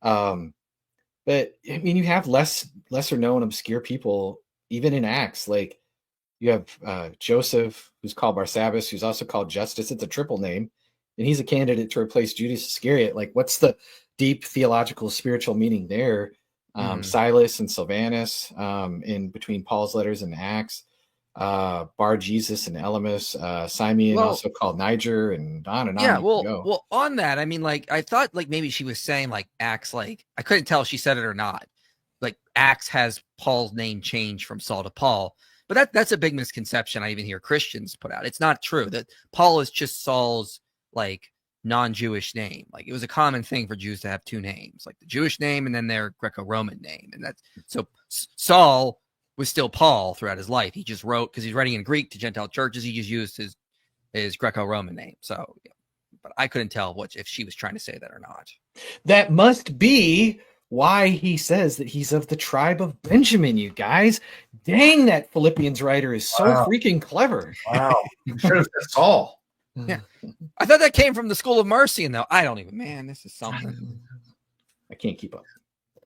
But I mean, you have lesser known, obscure people even in Acts. Like, you have Joseph, who's called Barsabbas, who's also called Justus. It's a triple name, and he's a candidate to replace Judas Iscariot. Like, what's the deep theological, spiritual meaning there? Silas and Silvanus, in between Paul's letters and Acts, Bar Jesus and Elymas, Simeon, also called Niger, and on and on. Yeah, well, on that, I mean, like, I thought like maybe she was saying like Acts, like I couldn't tell if she said it or not. Like, Acts has Paul's name changed from Saul to Paul. But that's a big misconception I even hear Christians put out. It's not true that Paul is just Saul's like non-Jewish name. Like, it was a common thing for Jews to have two names, like the Jewish name and then their Greco-Roman name. And that's so Saul was still Paul throughout his life. He just wrote, because he's writing in Greek to Gentile churches, he just used his Greco-Roman name. So, yeah. But I couldn't tell if she was trying to say that or not. That must be why he says that he's of the tribe of Benjamin, you guys. Dang, that Philippians writer is so freaking clever. Wow. Sure, that's all. Yeah. I thought that came from the school of Marcion, though. I don't even, man, this is something. I can't keep up.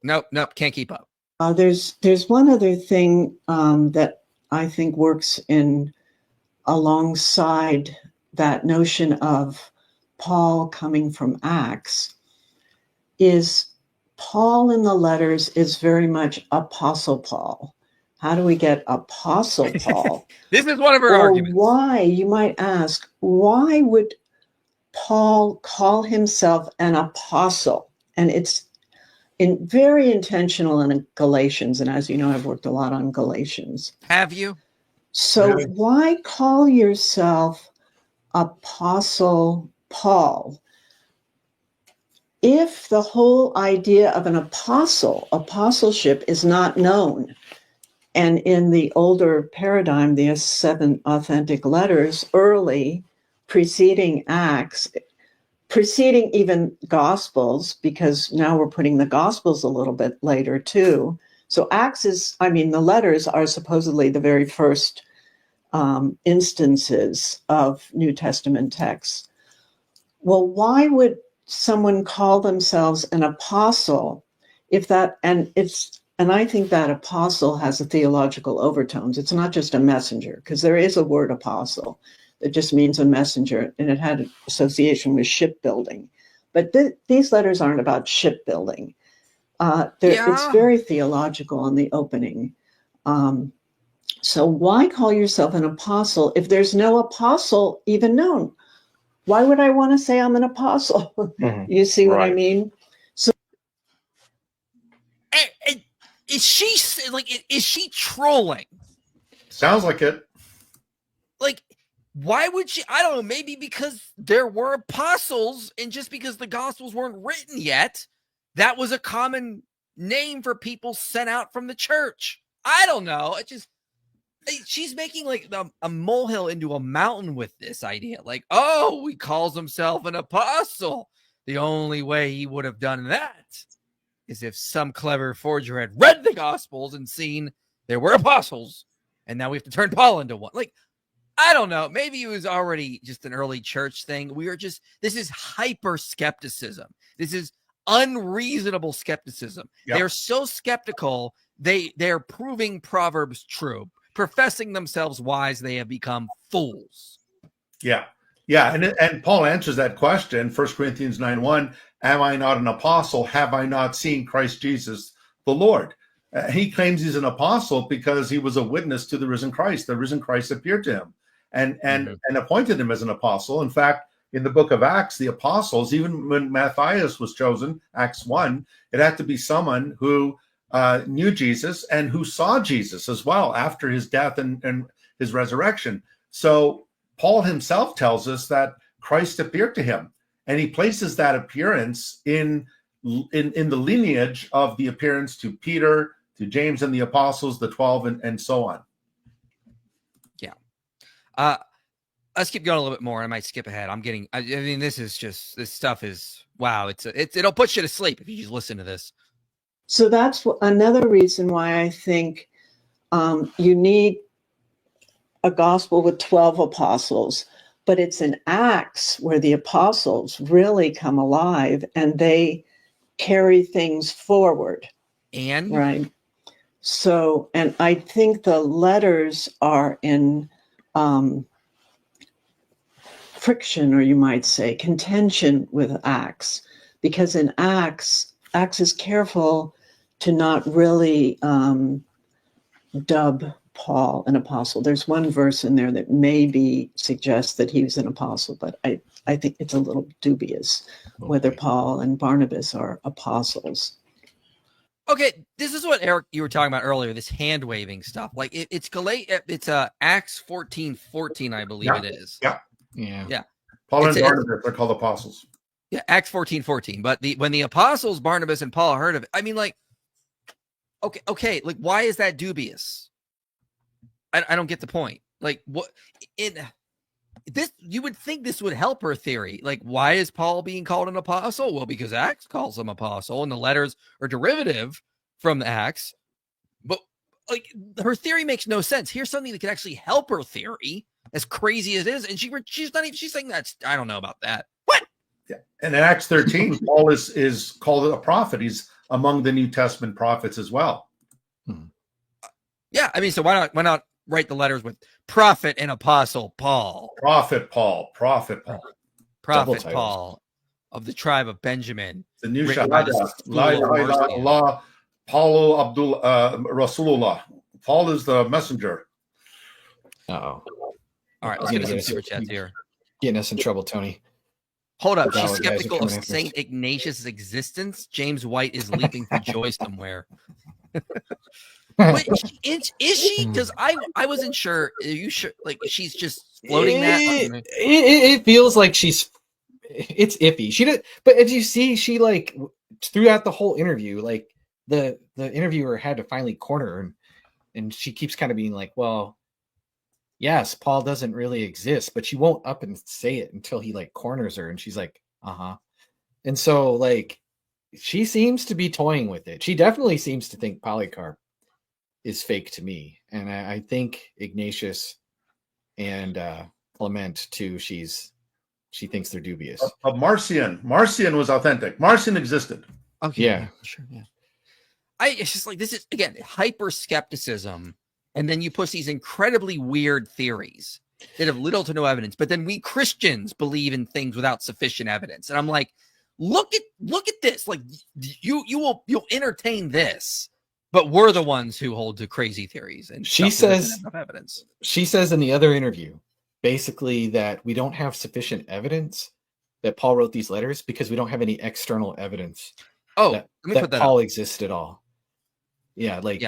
Nope, can't keep up. There's one other thing that I think works in alongside that notion of Paul coming from Acts is Paul in the letters is very much Apostle Paul. How do we get Apostle Paul? This is one of her arguments. Why, you might ask, why would Paul call himself an apostle? And very intentional in Galatians. And as you know, I've worked a lot on Galatians. Have you? So why call yourself Apostle Paul if the whole idea of an apostleship is not known? And in the older paradigm, the 7 authentic letters, early, preceding Acts, preceding even Gospels, because now we're putting the Gospels a little bit later too. So Acts the letters are supposedly the very first instances of New Testament texts. Well, why would someone call themselves an apostle and I think that apostle has a theological overtones. It's not just a messenger, because there is a word apostle that just means a messenger, and it had an association with shipbuilding. But these letters aren't about shipbuilding. It's very theological in the opening. So why call yourself an apostle if there's no apostle even known? Why would I want to say I'm an apostle? Mm-hmm. You see what I mean? So is she trolling? Sounds like it. Like, why would she? I don't know. Maybe because there were apostles, and just because the Gospels weren't written yet, that was a common name for people sent out from the church. I don't know. She's making like a molehill into a mountain with this idea. Like, oh, he calls himself an apostle. The only way he would have done that is if some clever forger had read the Gospels and seen there were apostles, and now we have to turn Paul into one. Like, I don't know. Maybe it was already just an early church thing. This is hyper skepticism. This is unreasonable skepticism. Yep. They're so skeptical, they're proving Proverbs true. Professing themselves wise, they have become fools. Yeah. And Paul answers that question, 1 Corinthians 9:1, am I not an apostle? Have I not seen Christ Jesus the Lord? He claims he's an apostle because he was a witness to the risen Christ. The risen Christ appeared to him and appointed him as an apostle. In fact, in the book of Acts, the apostles, even when Matthias was chosen, Acts 1, it had to be someone who knew Jesus and who saw Jesus as well after his death and his resurrection. So Paul himself tells us that Christ appeared to him, and he places that appearance in the lineage of the appearance to Peter, to James and the apostles, the 12, and so on. Yeah. Let's keep going a little bit more. I might skip ahead. This stuff is, wow. It'll put you to sleep if you just listen to this. So that's another reason why I think you need a gospel with 12 apostles, but it's in Acts where the apostles really come alive and they carry things forward. And right. So, and I think the letters are in friction, or you might say contention with Acts, because in Acts is careful to not really dub Paul an apostle. There's one verse in there that maybe suggests that he was an apostle, but I think it's a little dubious whether Paul and Barnabas are apostles. Okay, this is what, Eric, you were talking about earlier, this hand waving stuff. Like it's Acts 14:14, I believe it is. Yeah. Paul and Barnabas are called apostles. Yeah, Acts 14:14. But when the apostles Barnabas and Paul heard of it, I mean, like, okay, like, why is that dubious? I don't get the point. Like, what you would think this would help her theory. Like, why is Paul being called an apostle? Well, because Acts calls him apostle, and the letters are derivative from the Acts. But like, her theory makes no sense. Here's something that could actually help her theory, as crazy as it is, and she's saying that's, I don't know about that. What? Yeah. And in Acts 13, Paul is called a prophet. He's among the New Testament prophets as well. Yeah, I mean, so why not write the letters with prophet and apostle Paul? Prophet Paul of the tribe of Benjamin. The new Shahada. La Paulo Abdul Rasulullah. Paul is the messenger. Uh-oh. All right, let's get some super chats here. Getting us in trouble, Tony. Hold up. Wow, She's guys are skeptical of coming after us. Saint Ignatius's existence. James White is leaping for joy somewhere. Wait, is she? Because I wasn't sure. Are you sure? Like she's just floating that. It feels like it's iffy. She did, but as you see, she like throughout the whole interview, like the interviewer had to finally corner her, and she keeps kind of being like, well, yes, Paul doesn't really exist, but she won't up and say it until he like corners her, and she's like, uh-huh. And so like she seems to be toying with it. She definitely seems to think Polycarp is fake to me. And I think Ignatius and Clement too, she thinks they're dubious. Marcion was authentic. Marcion existed. Okay, Yeah. sure, yeah. It's just like this is again hyper skepticism, and then you push these incredibly weird theories that have little to no evidence. But then we Christians believe in things without sufficient evidence, and I'm like, look at this. Like you'll entertain this, but we're the ones who hold to crazy theories. And She says enough evidence. She says in the other interview, basically that we don't have sufficient evidence that Paul wrote these letters because we don't have any external evidence. Oh, that, let me that put that Paul up. exists at all. Yeah, like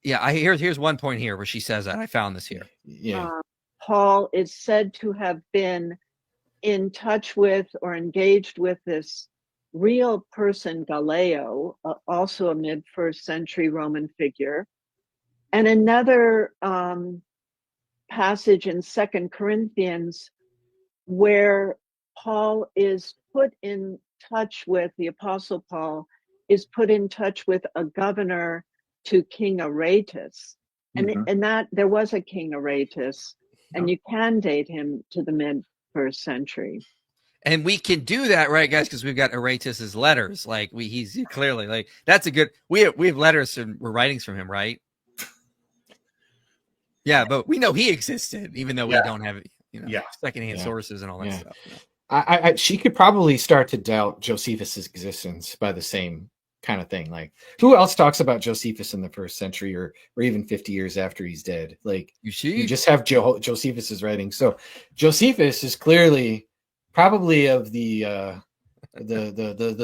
yeah. Here's one point here where she says that I found this here. Yeah, Paul is said to have been in touch with or engaged with this real person, Gallio, also a mid-first century Roman figure. And another passage in 2 Corinthians where Paul is put in touch with, the Apostle Paul is put in touch with a governor to King Aretas. And that there was a King Aretas, and you can date him to the mid-first century. And we can do that, right, guys? Because we've got Aretus's letters. Like he's clearly like that's a good. We have letters and writings from him, right? Yeah, but we know he existed, even though we don't have secondhand sources and all that stuff. I she could probably start to doubt Josephus's existence by the same kind of thing. Like, who else talks about Josephus in the first century or even 50 years after he's dead? Like, you just have Josephus's writings. So Josephus is clearly probably of the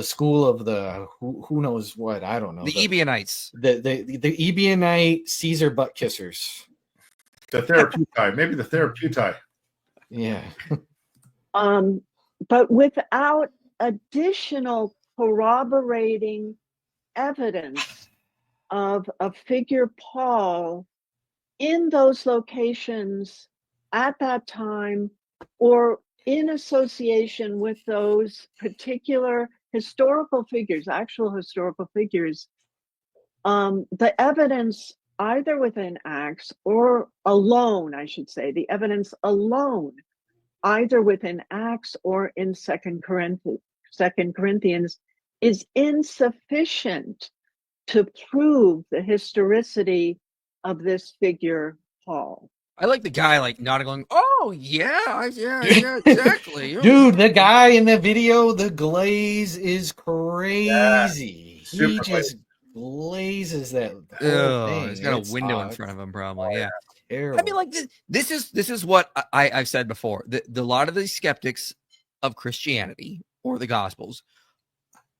school of the who knows what, I don't know, the Ebionites, the Ebionite Caesar butt kissers, the Therapeutai, maybe the Therapeutai. Yeah. But without additional corroborating evidence of a figure Paul in those locations at that time, or in association with those particular historical figures, actual historical figures, the evidence either within Acts or alone, I should say, the evidence alone, either within Acts or in 2 Corinthians, is insufficient to prove the historicity of this figure, Paul. I like the guy like nodding, going, "Oh yeah, exactly." Dude, the guy in the video, the glaze is crazy. Yeah, he just glazes that whole thing. He's got a window in front of him, probably. Yeah. Terrible. I mean, like this is what I've said before. A lot of these skeptics of Christianity or the Gospels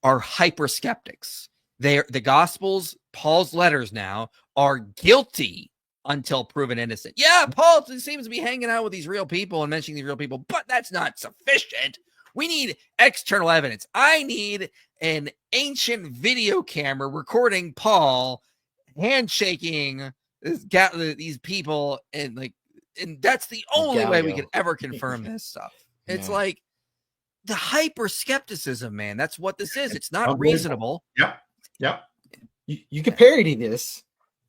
are hyper skeptics. The Gospels, Paul's letters now, are guilty until proven innocent. Yeah, Paul seems to be hanging out with these real people and mentioning these real people, but that's not sufficient. We need external evidence. I need an ancient video camera recording Paul handshaking these people, and that's the only way we could ever confirm this stuff. It's like the hyper skepticism, man. That's what this is. It's not reasonable. Yep. You could parody this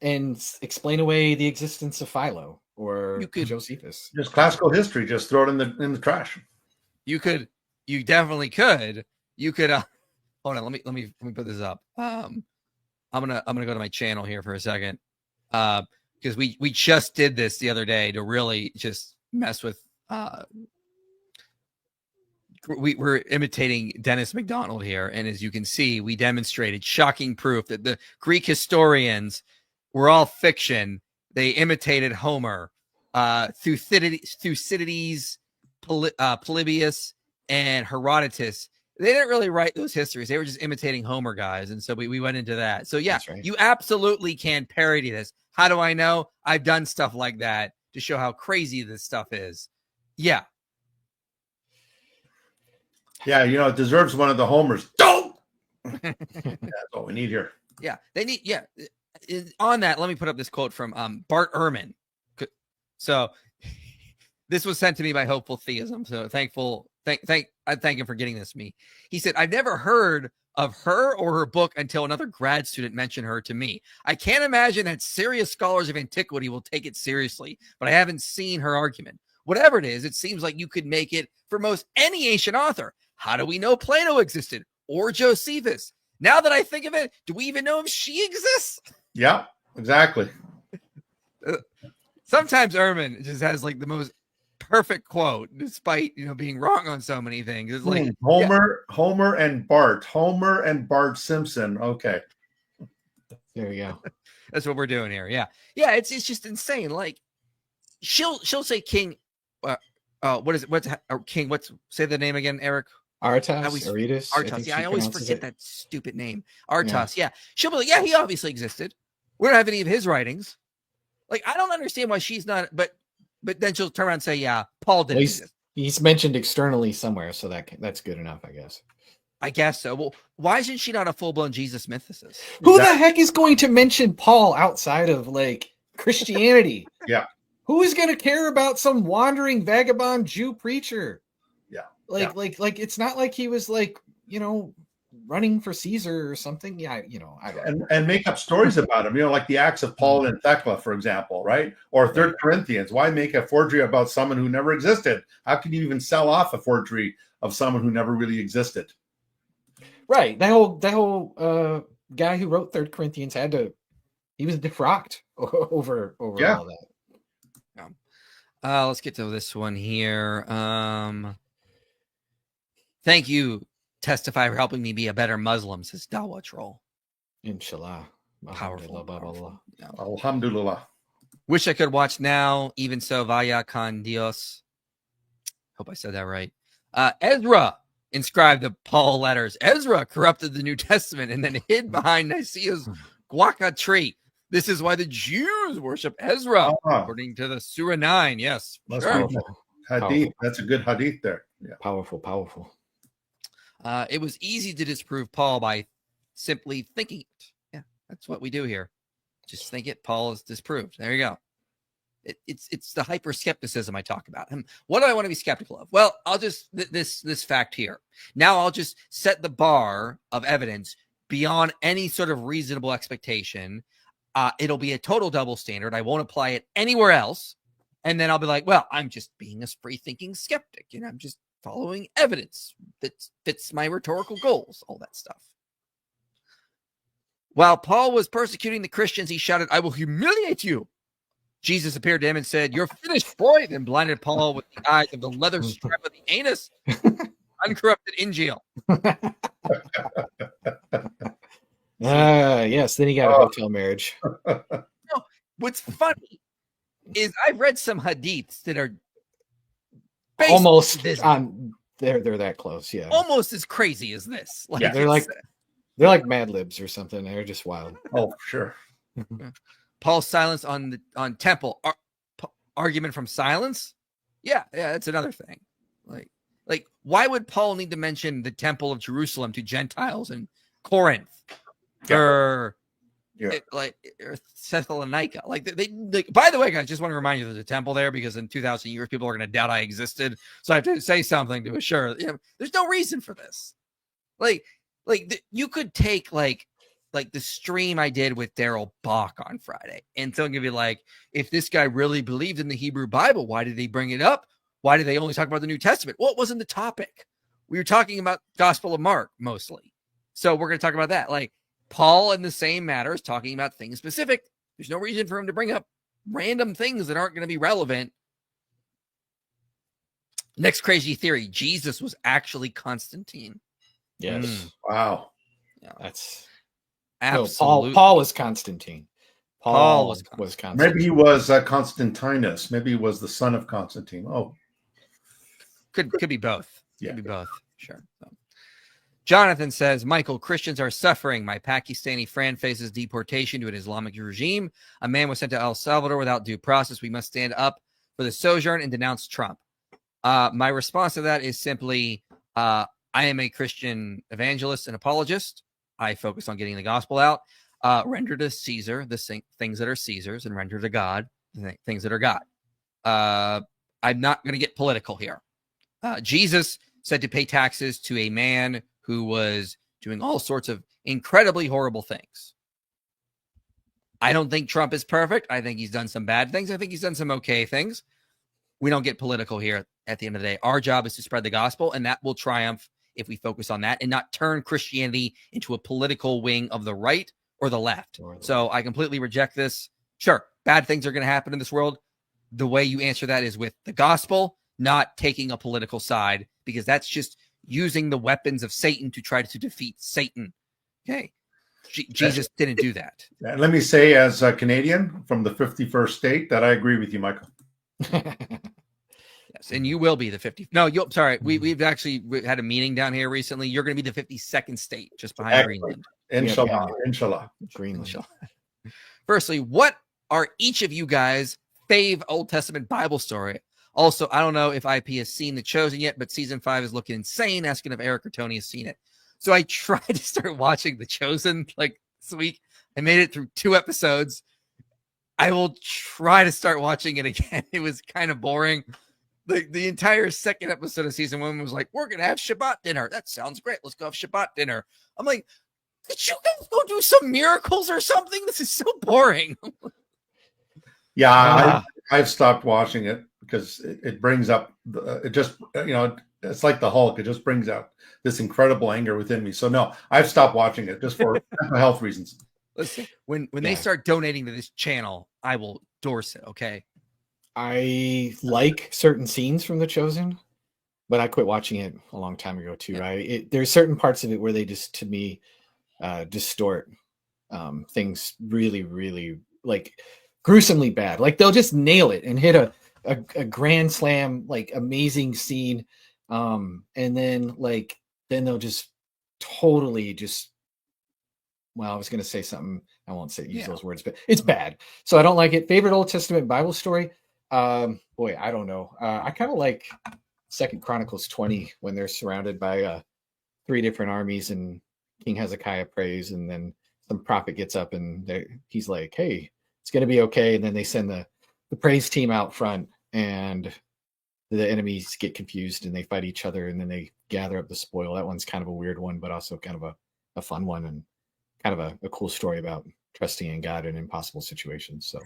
and explain away the existence of Philo or Josephus. Just classical history. Just throw it in the trash. You definitely could. You could. Hold on. Let me put this up. I'm gonna go to my channel here for a second. Because we just did this the other day to really just mess with. We're imitating Dennis MacDonald here, and as you can see, we demonstrated shocking proof that the Greek historians were all fiction. They imitated Homer, Thucydides, Polybius, and Herodotus, they didn't really write those histories. They were just imitating Homer, guys. And so we went into that. So yeah, That's right. you absolutely can parody this. How do I know? I've done stuff like that to show how crazy this stuff is. Yeah. Yeah, it deserves one of the homers. Don't. That's what we need here. Yeah, they need. Yeah, on that, let me put up this quote from Bart Ehrman. So this was sent to me by Hopeful Theism. So I thank him for getting this to me. He said, "I've never heard of her or her book until another grad student mentioned her to me. I can't imagine that serious scholars of antiquity will take it seriously, but I haven't seen her argument. Whatever it is, it seems like you could make it for most any ancient author. How do we know Plato existed or Josephus? Now that I think of it, do we even know if she exists?" Yeah, exactly. Sometimes Ehrman just has like the most perfect quote, despite being wrong on so many things. It's like Homer and Bart Simpson. Okay, There you go. that's what we're doing here. Yeah, it's just insane. Like she'll say King. What is it? What's King? Say the name again, Eric. Artas, Always- Aretas. Artas. Yeah, I always forget it. that stupid name. Artas. Yeah. She'll be like, yeah, he obviously existed. We don't have any of his writings. Like, I don't understand why she's not. But then she'll turn around and say, yeah, Paul didn't exist. He's mentioned externally somewhere, so that's good enough, I guess. I guess so. Well, why isn't she not a full-blown Jesus mythicist? Who the heck is going to mention Paul outside of like Christianity? Yeah. Who is going to care about some wandering vagabond Jew preacher? Yeah. Like it's not like he was like, running for Caesar or something. Yeah, I don't know. And make up stories about him, like the Acts of Paul and Thecla, for example, right? Or 3 Corinthians. Why make a forgery about someone who never existed? How can you even sell off a forgery of someone who never really existed? Right. That whole guy who wrote 3 Corinthians he was defrocked over all that. Let's get to this one here. Thank you, Testify, for helping me be a better Muslim, says Dawa Troll. Inshallah. Powerful. Blah, blah, blah. Yeah. Alhamdulillah. Wish I could watch now. Even so, vaya con Dios. Hope I said that right. Ezra inscribed the Paul letters. Ezra corrupted the New Testament and then hid behind Nicaea's guaca tree. This is why the Jews worship Ezra, according to the Surah 9. Yes. That's sure. hadith. Powerful. That's a good hadith there. Yeah. Powerful. It was easy to disprove Paul by simply thinking it. Yeah, that's what we do here. Just think it. Paul is disproved. There you go. It's the hyper skepticism I talk about. What do I want to be skeptical of? Well, I'll just this fact here. Now I'll just set the bar of evidence beyond any sort of reasonable expectation. It'll be a total double standard. I won't apply it anywhere else. And then I'll be like, well, I'm just being a free-thinking skeptic. I'm just following evidence that fits my rhetorical goals, all that stuff. While Paul was persecuting the Christians, he shouted, "I will humiliate you." Jesus appeared to him and said, "You're finished, boy," and blinded Paul with the eyes of the leather strap of the anus. Uncorrupted Injil. Yes, then he got a hotel marriage. What's funny is I've read some hadiths that are almost on they're that close, yeah. Almost as crazy as this. Like, they're like Mad Libs or something. They're just wild. Oh, sure. Paul's silence on temple argument from silence. Yeah, that's another thing. Like, why would Paul need to mention the temple of Jerusalem to Gentiles in Corinth or Thessalonica? Like, they by the way, guys, just want to remind you there's a temple there because in 2,000 years people are going to doubt I existed. So I have to say something to assure. There's no reason for this. You could take like the stream I did with Daryl Bach on Friday, and someone could be like, if this guy really believed in the Hebrew Bible, why did he bring it up? Why did they only talk about the New Testament? Well, it wasn't the topic. We were talking about Gospel of Mark mostly. So we're going to talk about that. Like, Paul in the same matter is talking about things specific. There's no reason for him to bring up random things that aren't going to be relevant. Next crazy theory. Jesus was actually Constantine. Yes. Wow. Yeah. That's absolutely. Paul was Constantine. Paul was Constantine. Maybe he was Constantinus. Maybe he was the son of Constantine. Oh, could be both. Yeah. Could be both. Sure. So. Jonathan says, Michael, Christians are suffering. My Pakistani friend faces deportation to an Islamic regime. A man was sent to El Salvador without due process. We must stand up for the sojourn and denounce Trump. My response to that is simply, I am a Christian evangelist and apologist. I focus on getting the gospel out. Render to Caesar the things that are Caesar's, and render to God the things that are God. I'm not going to get political here. Jesus said to pay taxes to a man who was doing all sorts of incredibly horrible things. I don't think Trump is perfect. I think he's done some bad things. I think he's done some okay things. We don't get political here at the end of the day. Our job is to spread the gospel, and that will triumph if we focus on that and not turn Christianity into a political wing of the right or the left. So I completely reject this. Sure, bad things are going to happen in this world. The way you answer that is with the gospel, not taking a political side, because that's just using the weapons of Satan to try to defeat Satan. Okay. Jesus didn't do that. And let me say, as a Canadian from the 51st state, that I agree with you, Michael. Yes, and you will be the 50. No, sorry. We've actually had a meeting down here recently. You're going to be the 52nd state, just behind Excellent. Greenland. Inshallah. Inshallah. Greenland. Firstly, what are each of you guys' fave Old Testament Bible story? Also, I don't know if IP has seen The Chosen yet, but season 5 is looking insane, asking if Erik or Tony has seen it. So I tried to start watching The Chosen like this week. I made it through 2 episodes. I will try to start watching it again. It was kind of boring. The entire second episode of season 1 was like, we're going to have Shabbat dinner. That sounds great. Let's go have Shabbat dinner. I'm like, could you guys go do some miracles or something? This is so boring. Yeah, I've stopped watching it because it brings up, it just, it's like the Hulk. It just brings out this incredible anger within me. So no, I've stopped watching it just for mental health reasons. Listen, when they start donating to this channel, I will endorse it. Okay. I like certain scenes from The Chosen, but I quit watching it a long time ago too. Right? There's certain parts of it where they just, to me, distort things really, really like gruesomely bad. Like they'll just nail it and hit a grand slam, like amazing scene, and then they'll just totally just. Well, I was going to say something. I won't use those words, but it's bad. So I don't like it. Favorite Old Testament Bible story? Boy, I don't know. I kind of like 2 Chronicles 20 when they're surrounded by 3 different armies and King Hezekiah prays, and then some prophet gets up and he's like, "Hey, it's going to be okay." And then they send the praise team out front, and the enemies get confused and they fight each other, and then they gather up the spoil. That one's kind of a weird one, but also kind of a fun one, and kind of a cool story about trusting in God in impossible situations. So,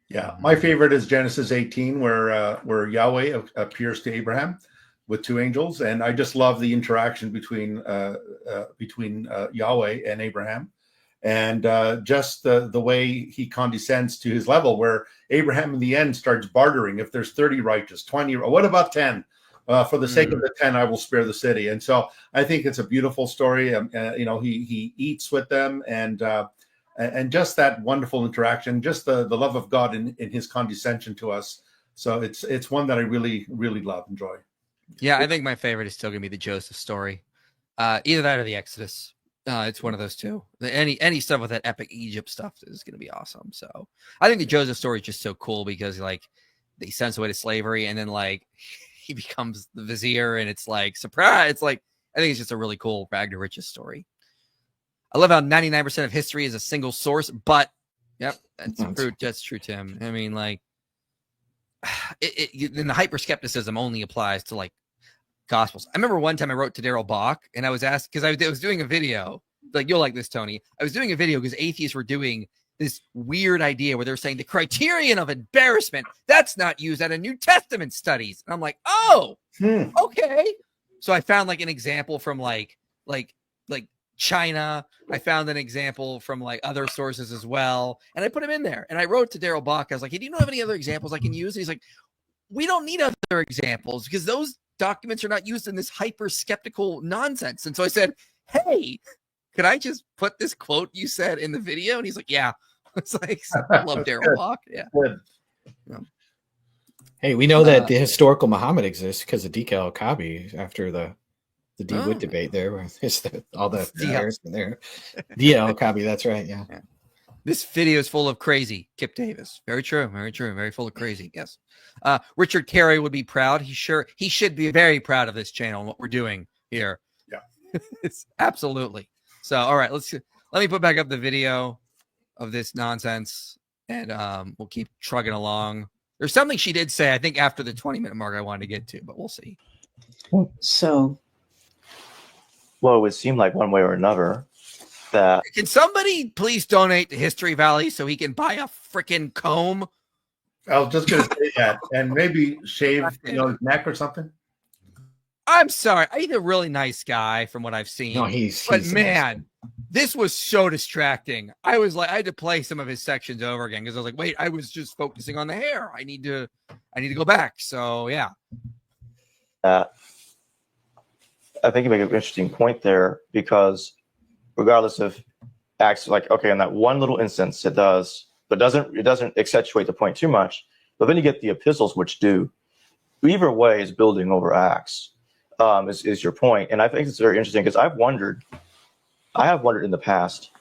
yeah, my favorite is Genesis 18, where Yahweh appears to Abraham with 2 angels, and I just love the interaction between Yahweh and Abraham, and just the way he condescends to his level, where Abraham in the end starts bartering. If there's 30 righteous, 20, what about 10? For the sake of the 10, I will spare the city. And so I think it's a beautiful story. He eats with them, and just that wonderful interaction, just the love of God in his condescension to us. So it's one that I really, really enjoy. Yeah, I think my favorite is still going to be the Joseph story. Either that or the Exodus. It's one of those two. Any stuff with that epic Egypt stuff is going to be awesome. So I think the Joseph story is just so cool because they sent us away to slavery, and then he becomes the vizier, and it's like surprise. It's like, I think it's just a really cool rag to riches story. I love how 99% of history is a single source, but that's true, Tim. I mean, then the hyper skepticism only applies to Gospels. I remember one time I wrote to Daryl Bach, and I was asked, because I was doing a video, you'll like this, Tony. I was doing a video because atheists were doing this weird idea where they're saying the criterion of embarrassment, that's not used out of New Testament studies. And I'm like, oh, okay. So I found an example from like China. I found an example from other sources as well. And I put them in there, and I wrote to Daryl Bach. I was like, hey, do you know of any other examples I can use? And he's like, we don't need other examples because those documents are not used in this hyper skeptical nonsense. And so I said, hey, could I just put this quote you said in the video? And he's like, yeah. It's I love Daryl Bach. Yeah. Hey, we know that the historical Muhammad exists because of Dika al-Kabi after the the D Wood Oh. debate there, where there's all the DL. errors in there. DL copy, that's right. Yeah. This video is full of crazy. Kip Davis. Very true. Very true. Very full of crazy. Yes. Richard Carey would be proud. He should be very proud of this channel and what we're doing here. Yeah. It's absolutely. So, all right, let me put back up the video of this nonsense, and we'll keep trugging along. There's something she did say, I think, after the 20-minute mark I wanted to get to, but we'll see. So Well, it would seem like one way or another that Can somebody please donate to History Valley so he can buy a freaking comb? I was just going to say that, and maybe shave, his neck or something. I'm sorry. He's a really nice guy from what I've seen. No, he's But a nice man, this was so distracting. I was like, I had to play some of his sections over again because I was like, wait, I was just focusing on the hair. I need to go back. So yeah. I think you make an interesting point there, because regardless of acts, like, okay, in that one little instance it does, but it doesn't accentuate the point too much. But then you get the epistles, which do. Either way is building over Acts, is your point. And I think it's very interesting because I have wondered in the past,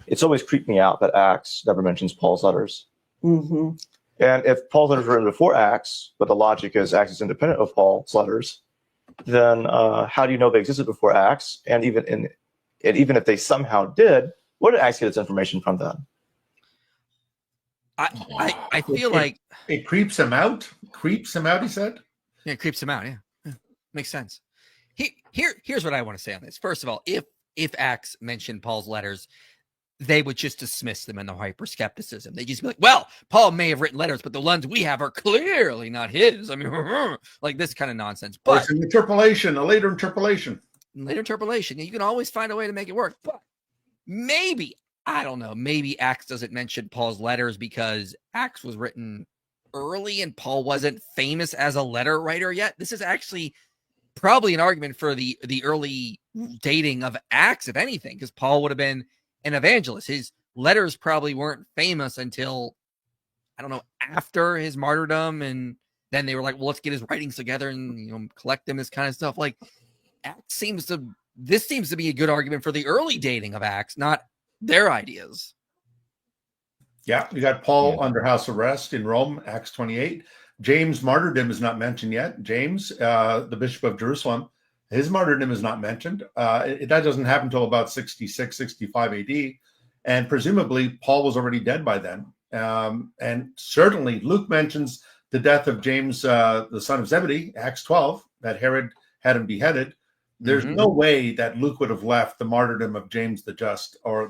it's always creeped me out that Acts never mentions Paul's letters. mhm. And if Paul's letters were written before Acts, but the logic is Acts is independent of Paul's letters, then how do you know they existed before Acts? And even if they somehow did, where did Acts get its information from then? I feel like It creeps him out. Creeps him out, he said. yeah, it creeps him out. Yeah. Makes sense. Here's what I want to say on this. First of all, if Acts mentioned Paul's letters, they would just dismiss them in the hyper skepticism. They just be like, well, Paul may have written letters, but the ones we have are clearly not his. I mean, like this kind of nonsense. Or But it's an interpolation, a later interpolation. later interpolation, you can always find a way to make it work. But maybe, I don't know, maybe Acts doesn't mention Paul's letters because Acts was written early and Paul wasn't famous as a letter writer yet. This is actually probably an argument for the early dating of Acts, if anything, because Paul would have been an evangelist. His letters probably weren't famous until, I don't know, after his martyrdom, and then they were like, well, let's get his writings together and collect them, this kind of stuff. Like this seems to be a good argument for the early dating of Acts, not their ideas. Yeah, we got Paul under house arrest in Rome, Acts 28. James' martyrdom is not mentioned yet. James, the Bishop of Jerusalem, his martyrdom is not mentioned. That doesn't happen until about 66, 65 AD. And presumably Paul was already dead by then. And certainly Luke mentions the death of James, the son of Zebedee, Acts 12, that Herod had him beheaded. There's no way that Luke would have left the martyrdom of James the Just or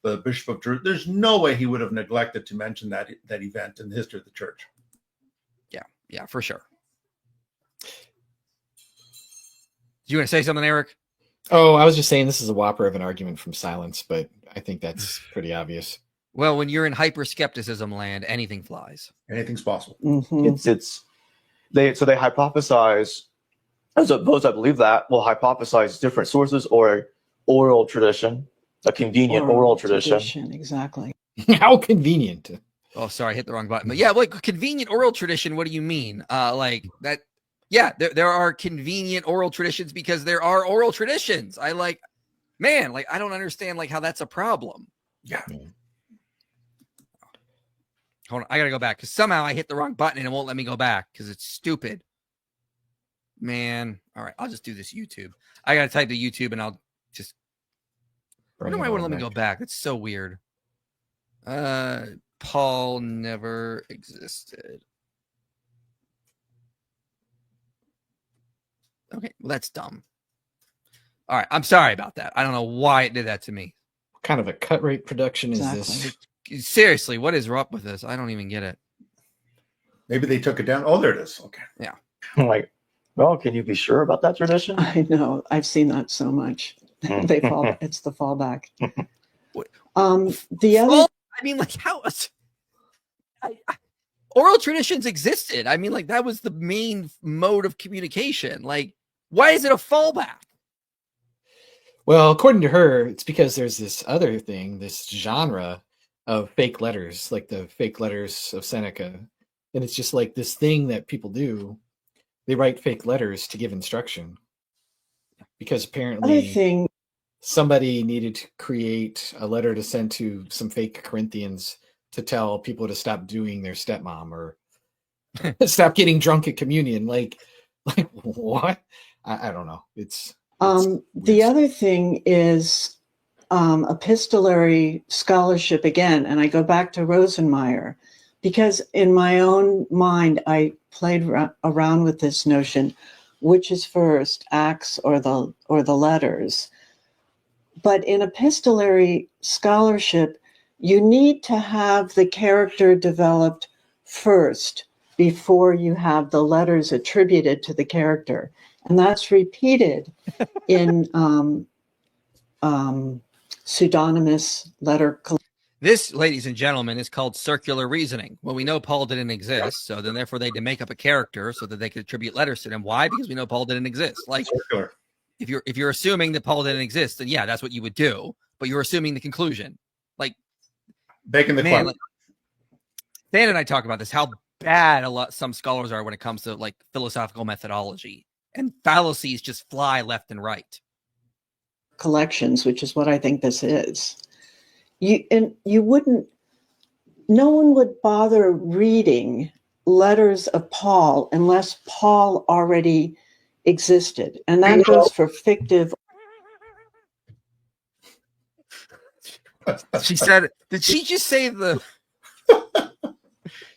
the Bishop of Jerusalem. There's no way he would have neglected to mention that event in the history of the church. Yeah, for sure. Do you want to say something, Erik? Oh, I was just saying this is a whopper of an argument from silence, but I think that's pretty obvious. Well, when you're in hyper skepticism land, anything flies. Anything's possible. Mhm. They hypothesize, as those that believe that will hypothesize different sources or oral tradition, a convenient oral tradition. Exactly. How convenient. Oh, sorry, I hit the wrong button. But yeah, like convenient oral tradition. What do you mean? Like that? Yeah, there are convenient oral traditions because there are oral traditions. I don't understand like how that's a problem. Yeah. Hold on, I gotta go back because somehow I hit the wrong button and it won't let me go back because it's stupid. Man, all right, I'll just do this YouTube. I gotta type the YouTube and I'll just. I don't know why it wouldn't let me go back. That's so weird. Paul never existed. Okay, well, that's dumb. All right, I'm sorry about that. I don't know why it did that to me. What kind of a cut rate production is Exactly. this? Seriously, what is up with this? I don't even get it. Maybe they took it down. Oh, there it is. Okay. I'm like, well, can you be sure about that tradition? I know. I've seen that so much. It's the fallback. The other Well, I mean, like, how oral traditions existed. I mean, like, that was the main mode of communication. Like, why is it a fallback? Well, according to her, it's because there's this other thing, this genre of fake letters, like the fake letters of Seneca. And it's just like this thing that people do. They write fake letters to give instruction. because Other apparently thing, somebody needed to create a letter to send to some fake Corinthians to tell people to stop doing their stepmom or stop getting drunk at communion. Like what? I don't know. It's the weird. other thing is epistolary scholarship again, and I go back to Rosenmeyer, because in my own mind, I played around with this notion, which is first, Acts or the letters. But in epistolary scholarship, you need to have the character developed first before you have the letters attributed to the character. And that's repeated in pseudonymous letter. This, ladies and gentlemen, is called circular reasoning. Well, we know Paul didn't exist, so then therefore they had to make up a character so that they could attribute letters to him. Why? Because we know Paul didn't exist. Like, Circular. if you're assuming that Paul didn't exist, then yeah, that's what you would do. But you're assuming the conclusion. Like, Baking the man, question. like, Dan and I talk about this, how bad some scholars are when it comes to like philosophical methodology, and fallacies just fly left and right. Collections, which is what I think this is. No one would bother reading letters of Paul unless Paul already existed. And that goes for fictive. She said, did she just say the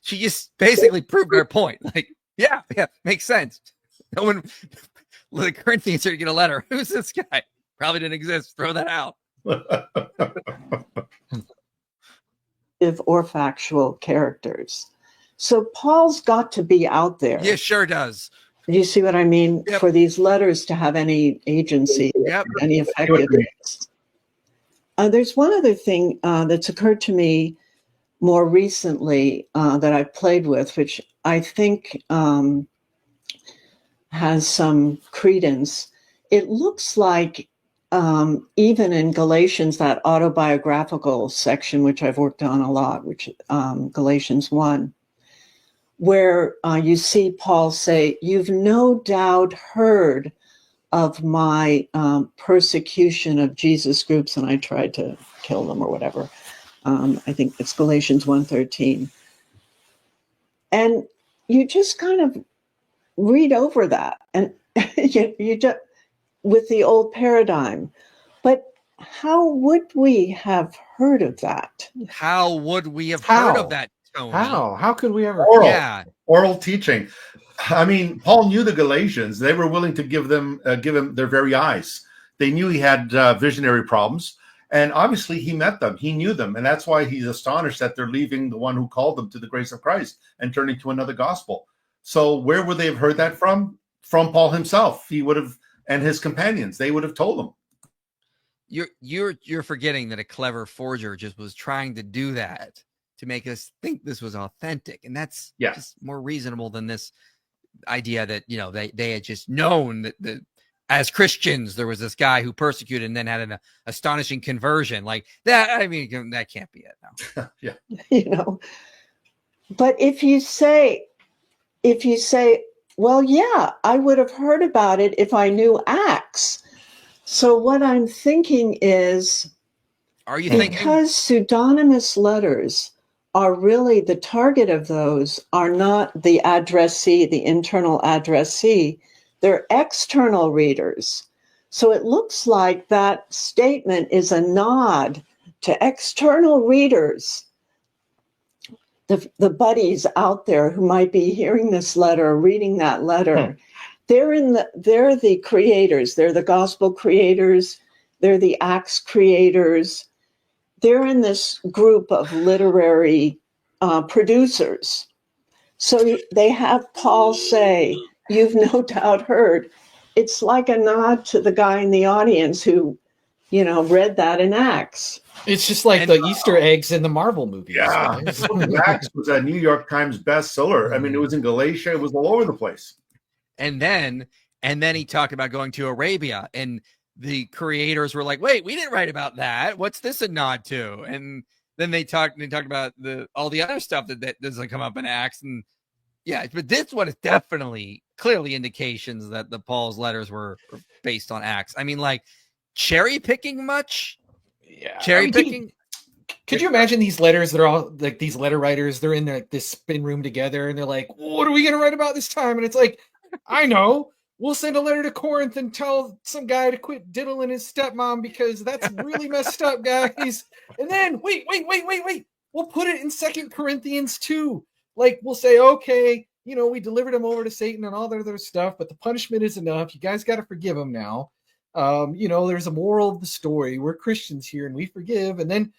she just basically proved her point. Like, yeah, makes sense. No one, the Corinthians are to get a letter. Who's this guy? Probably didn't exist. Throw that out. Or factual characters. So Paul's got to be out there. Yeah, sure does. Do you see what I mean? Yep. For these letters to have any agency, Yep. any effectiveness. There's one other thing that's occurred to me more recently that I've played with, which I think has some credence. It looks like even in Galatians, that autobiographical section, which I've worked on a lot, which Galatians 1, where you see Paul say, "You've no doubt heard of my persecution of Jesus groups, and I tried to kill them," or whatever. I think it's Galatians 1:13. And you just kind of read over that, and you just, with the old paradigm. But how would we have heard of that? How would we have heard of that, Tony? How could we ever? Oral teaching. I mean, Paul knew the Galatians. They were willing to give him their very eyes. They knew he had visionary problems, and obviously he met them. He knew them, and that's why he's astonished that they're leaving the one who called them to the grace of Christ and turning to another gospel. So where would they have heard that from? From Paul himself. He would have, and his companions. They would have told them. You're forgetting that a clever forger just was trying to do that to make us think this was authentic, and that's just more reasonable than this idea that, you know, they had just known that as Christians there was this guy who persecuted and then had an astonishing conversion like that. I mean, that can't be it. No. Yeah. You know, but if you say, well, yeah, I would have heard about it if I knew Acts. So what I'm thinking is, are you thinking because pseudonymous letters are really the target of those are not the addressee, the internal addressee, they're external readers. So it looks like that statement is a nod to external readers, the buddies out there who might be hearing this letter or reading that letter. They're the creators. They're the gospel creators. They're the Acts creators. They're in this group of literary producers. So they have Paul say, "You've no doubt heard." It's like a nod to the guy in the audience who, you know, read that in Acts. It's just like the Easter eggs in the Marvel movies. Yeah. Acts was a New York Times bestseller. I mean, it was in Galatia. It was all over the place. And then he talked about going to Arabia, and the creators were like, "Wait, we didn't write about that. What's this a nod to?" And then they talked about all the other stuff that doesn't come up in Acts. And yeah, but this one is definitely clearly indications that the Paul's letters were based on Acts. I mean, like cherry picking much? Yeah. Cherry I mean, picking? could you imagine these letters that are all like these letter writers? They're in like this spin room together, and they're like, "What are we going to write about this time?" And it's like, I know. We'll send a letter to Corinth and tell some guy to quit diddling his stepmom because that's really messed up, guys. And then wait. We'll put it in 2 Corinthians 2. Like we'll say, okay, we delivered him over to Satan and all that other stuff, but the punishment is enough. You guys got to forgive him now. There's a moral of the story. We're Christians here and we forgive. And then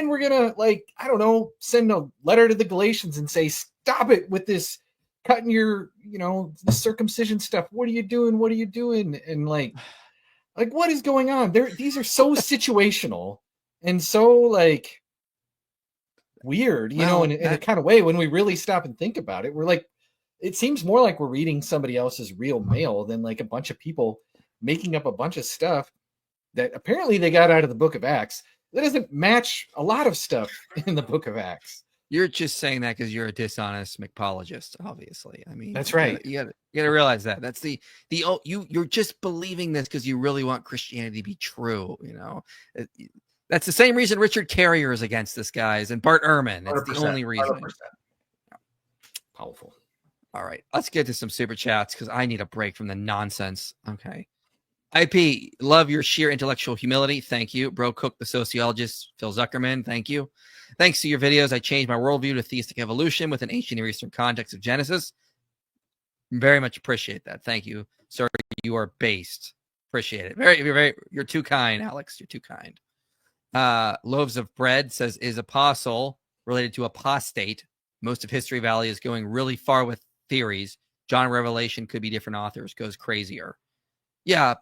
we're gonna, like, I don't know, send a letter to the Galatians and say, stop it with this cutting your, the circumcision stuff. What are you doing? What are you doing? And like what is going on? These are so situational and so like weird, in a kind of way. When we really stop and think about it, we're like, it seems more like we're reading somebody else's real mail than like a bunch of people making up a bunch of stuff that apparently they got out of the book of Acts that doesn't match a lot of stuff in the book of Acts. You're just saying that because you're a dishonest McPologist, obviously. I mean, that's right. You gotta realize that. That's you're just believing this because you really want Christianity to be true. That's the same reason Richard Carrier is against this, guys, and Bart Ehrman. That's the only reason. 100%. Powerful. All right, let's get to some super chats because I need a break from the nonsense. Okay. IP, love your sheer intellectual humility. Thank you. Bro Cook, the sociologist, Phil Zuckerman. Thank you. Thanks to your videos, I changed my worldview to theistic evolution with an ancient Near Eastern context of Genesis. Very much appreciate that. Thank you. Sir, you are based. Appreciate it. Very, you're too kind, Alex. You're too kind. Loaves of Bread says, is apostle related to apostate? Most of History Valley is going really far with theories. John Revelation could be different authors. Goes crazier. Yeah,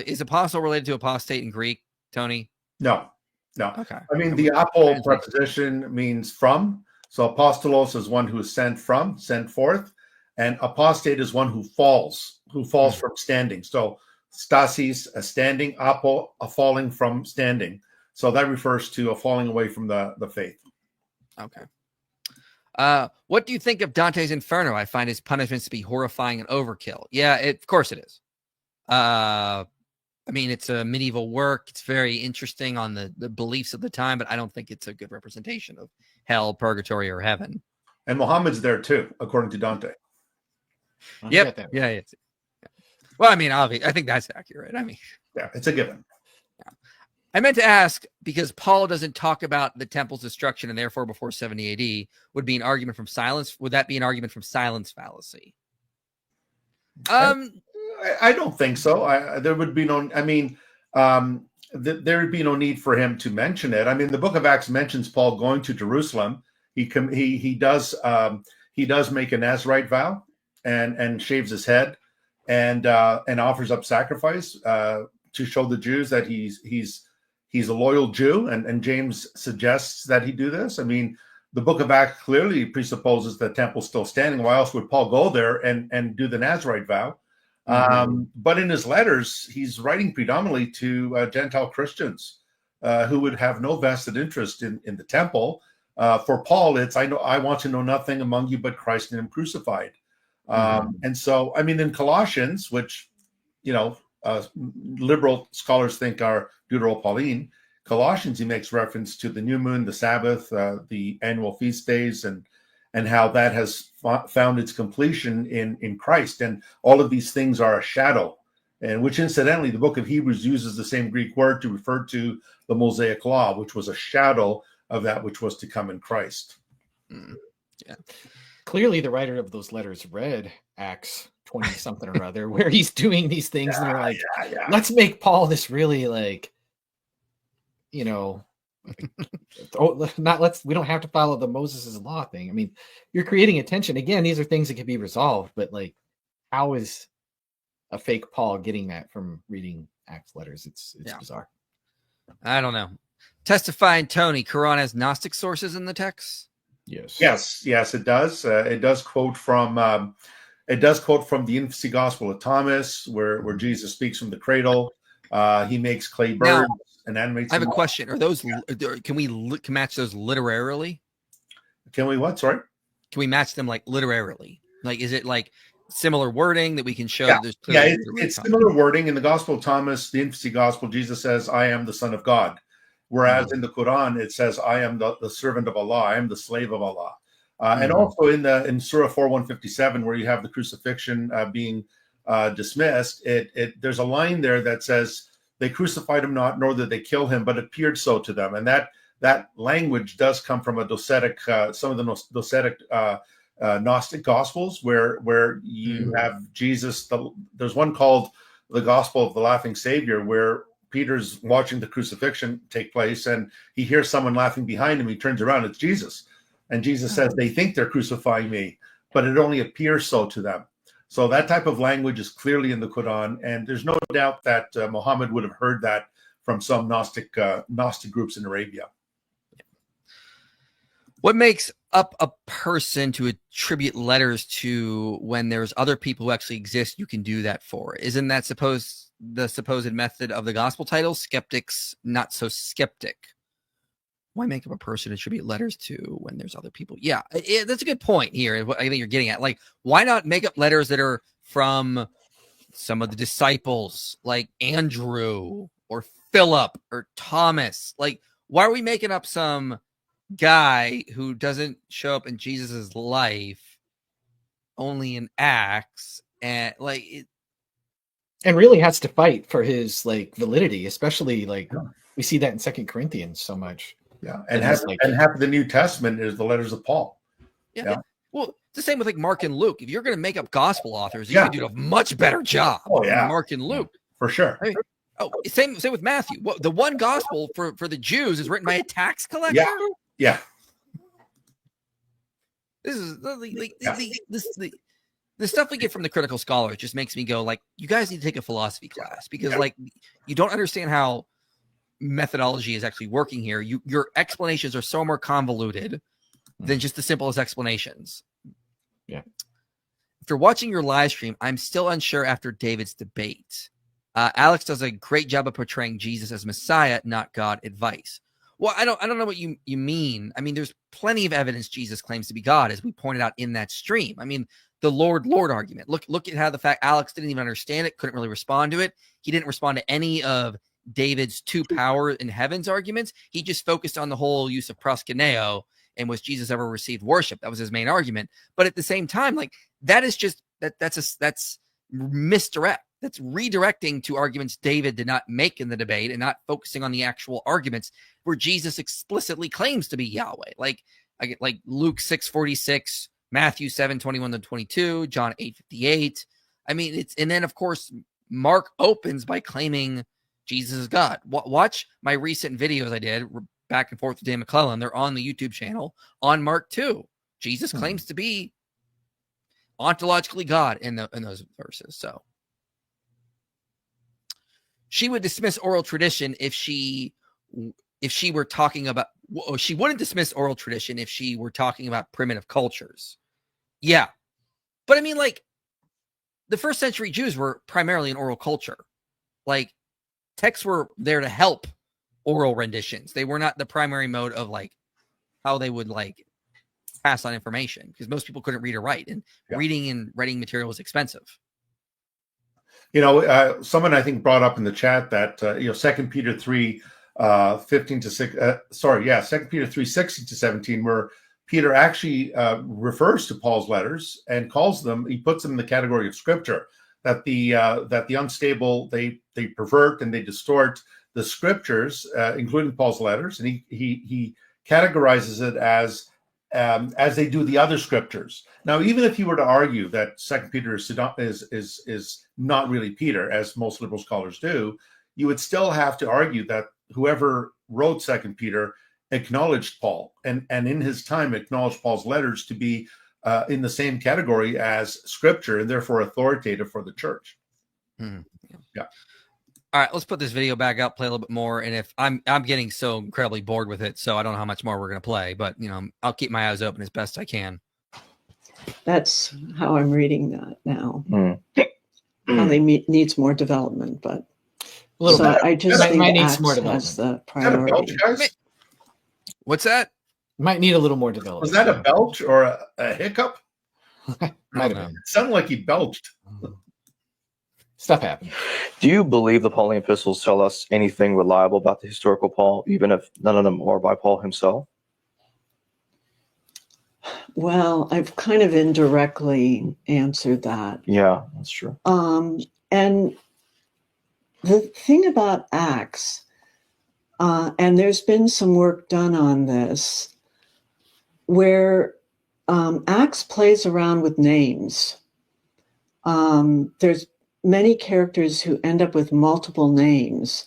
is apostle related to apostate in Greek, Tony? No. Okay. I mean, the apo preposition means from. So apostolos is one who is sent forth, and apostate is one who falls from standing. So stasis, a standing, apo, a falling from standing. So that refers to a falling away from the faith. Okay. What do you think of Dante's Inferno? I find his punishments to be horrifying and overkill. Yeah, of course it is. I mean, it's a medieval work. It's very interesting on the beliefs of the time, but I don't think it's a good representation of hell, purgatory, or heaven. And Muhammad's there too, according to Dante. Yep. Yeah. Well, I mean, obviously, I think that's accurate. I mean, yeah, it's a given. Yeah. I meant to ask because Paul doesn't talk about the temple's destruction and therefore before 70 AD would be an argument from silence. Would that be an argument from silence fallacy? I don't think so. There would be no. I mean, there would be no need for him to mention it. I mean, the Book of Acts mentions Paul going to Jerusalem. He does make a Nazirite vow and shaves his head and offers up sacrifice to show the Jews that he's a loyal Jew. And James suggests that he do this. I mean, the Book of Acts clearly presupposes the temple's still standing. Why else would Paul go there and do the Nazirite vow? But in his letters, he's writing predominantly to Gentile Christians who would have no vested interest in the temple. For Paul, it's I want to know nothing among you but Christ and him crucified. And so, I mean, in Colossians, which liberal scholars think are Deutero-Pauline, Colossians, he makes reference to the new moon, the Sabbath, the annual feast days, and how that has found its completion in Christ. And all of these things are a shadow, and which incidentally, the book of Hebrews uses the same Greek word to refer to the Mosaic law, which was a shadow of that which was to come in Christ. Yeah. Clearly the writer of those letters read Acts 20 something or other, where he's doing these things and they're like, let's make Paul this really like, we don't have to follow the Moses' law thing. I mean, you're creating attention. Again, these are things that can be resolved, but like, how is a fake Paul getting that from reading Acts letters? It's bizarre. I don't know. Testifying Tony, Quran has Gnostic sources in the text? Yes, it does. It does quote from the Infancy Gospel of Thomas, where Jesus speaks from the cradle. He makes clay birds and animates. I have a question. Are those? Can we match those literarily? Can we what? Sorry. Can we match them like literarily? Like, is it like similar wording that we can show? Yeah, that there's yeah, clearly it's similar wording in the Gospel of Thomas, the infancy Gospel. Jesus says, "I am the Son of God," whereas in the Quran it says, "I am the servant of Allah. I am the slave of Allah." And also in Surah 4:157, where you have the crucifixion being dismissed, there's a line there that says, "They crucified him not, nor did they kill him, but it appeared so to them." And that language does come from a docetic, some of the docetic Gnostic Gospels, where you have Jesus. There's one called the Gospel of the Laughing Savior, where Peter's watching the crucifixion take place, and he hears someone laughing behind him. He turns around, it's Jesus, and Jesus says, "They think they're crucifying me, but it only appears so to them." So that type of language is clearly in the Quran, and there's no doubt that Muhammad would have heard that from some Gnostic groups in Arabia. What makes up a person to attribute letters to when there's other people who actually exist you can do that for? Isn't that the supposed method of the gospel title? Skeptics, not so skeptic. Why make up a person to attribute letters to when there's other people? Yeah, that's a good point here. What I think you're getting at. Like, why not make up letters that are from some of the disciples, like Andrew or Philip or Thomas? Like, why are we making up some guy who doesn't show up in Jesus's life, only in Acts, and and really has to fight for his like validity, especially like we see that in 2 Corinthians so much. Yeah, and half of the New Testament is the letters of Paul. Yeah. Well, it's the same with like Mark and Luke. If you're going to make up gospel authors, you can do a much better job. Than Mark and Luke, for sure. I mean, same with Matthew. The one gospel for the Jews is written by a tax collector. Yeah. This is the stuff we get from the critical scholars just makes me go like, you guys need to take a philosophy class, because like you don't understand how methodology is actually working here. Your explanations are so more convoluted than just the simplest explanations. Yeah. After watching your live stream, I'm still unsure after David's debate. Alex does a great job of portraying Jesus as Messiah, not God. Advice. Well, I don't know what you mean. I mean, there's plenty of evidence Jesus claims to be God, as we pointed out in that stream. I mean, the Lord argument. Look at how the fact Alex didn't even understand it, couldn't really respond to it. He didn't respond to any of David's two power in heavens arguments. He just focused on the whole use of proskuneo and was Jesus ever received worship. That was his main argument. But at the same time, like that is just that's misdirect. That's redirecting to arguments David did not make in the debate and not focusing on the actual arguments where Jesus explicitly claims to be Yahweh. Like Luke 6:46, Matthew 7:21-22, John 8:58. I mean, and then of course Mark opens by claiming Jesus is God. Watch my recent videos I did back and forth with Dan McClellan. They're on the YouTube channel on Mark 2. Jesus claims to be ontologically God in those verses. So she would dismiss oral tradition if she were talking about. She wouldn't dismiss oral tradition if she were talking about primitive cultures. Yeah, but I mean, like the first century Jews were primarily an oral culture. Like texts were there to help oral renditions. They were not the primary mode of like how they would like pass on information, because most people couldn't read or write, and reading and writing material was expensive. You know, someone I think brought up in the chat that 2 Peter 3, 15 to 6. 2 Peter 3, 16 to 17, where Peter actually refers to Paul's letters and calls them. He puts them in the category of scripture. That the unstable they pervert and they distort the scriptures, including Paul's letters, and he categorizes it as they do the other scriptures. Now, even if you were to argue that 2 Peter is not really Peter, as most liberal scholars do, you would still have to argue that whoever wrote 2 Peter acknowledged Paul, and in his time acknowledged Paul's letters to be in the same category as scripture, and therefore authoritative for the church. Yeah. All right, let's put this video back up, play a little bit more, and if I'm getting so incredibly bored with it, so I don't know how much more we're going to play, but I'll keep my eyes open as best I can. That's how I'm reading that now. Probably needs more development, but I just think Acts has the priority. What's that? Might need a little more development. Was that a belch or a hiccup? Might don't have been. It sounded like he belched. Stuff happened. Do you believe the Pauline epistles tell us anything reliable about the historical Paul, even if none of them are by Paul himself? Well, I've kind of indirectly answered that. Yeah, that's true. And the thing about Acts, and there's been some work done on this, where Acts plays around with names. There's many characters who end up with multiple names,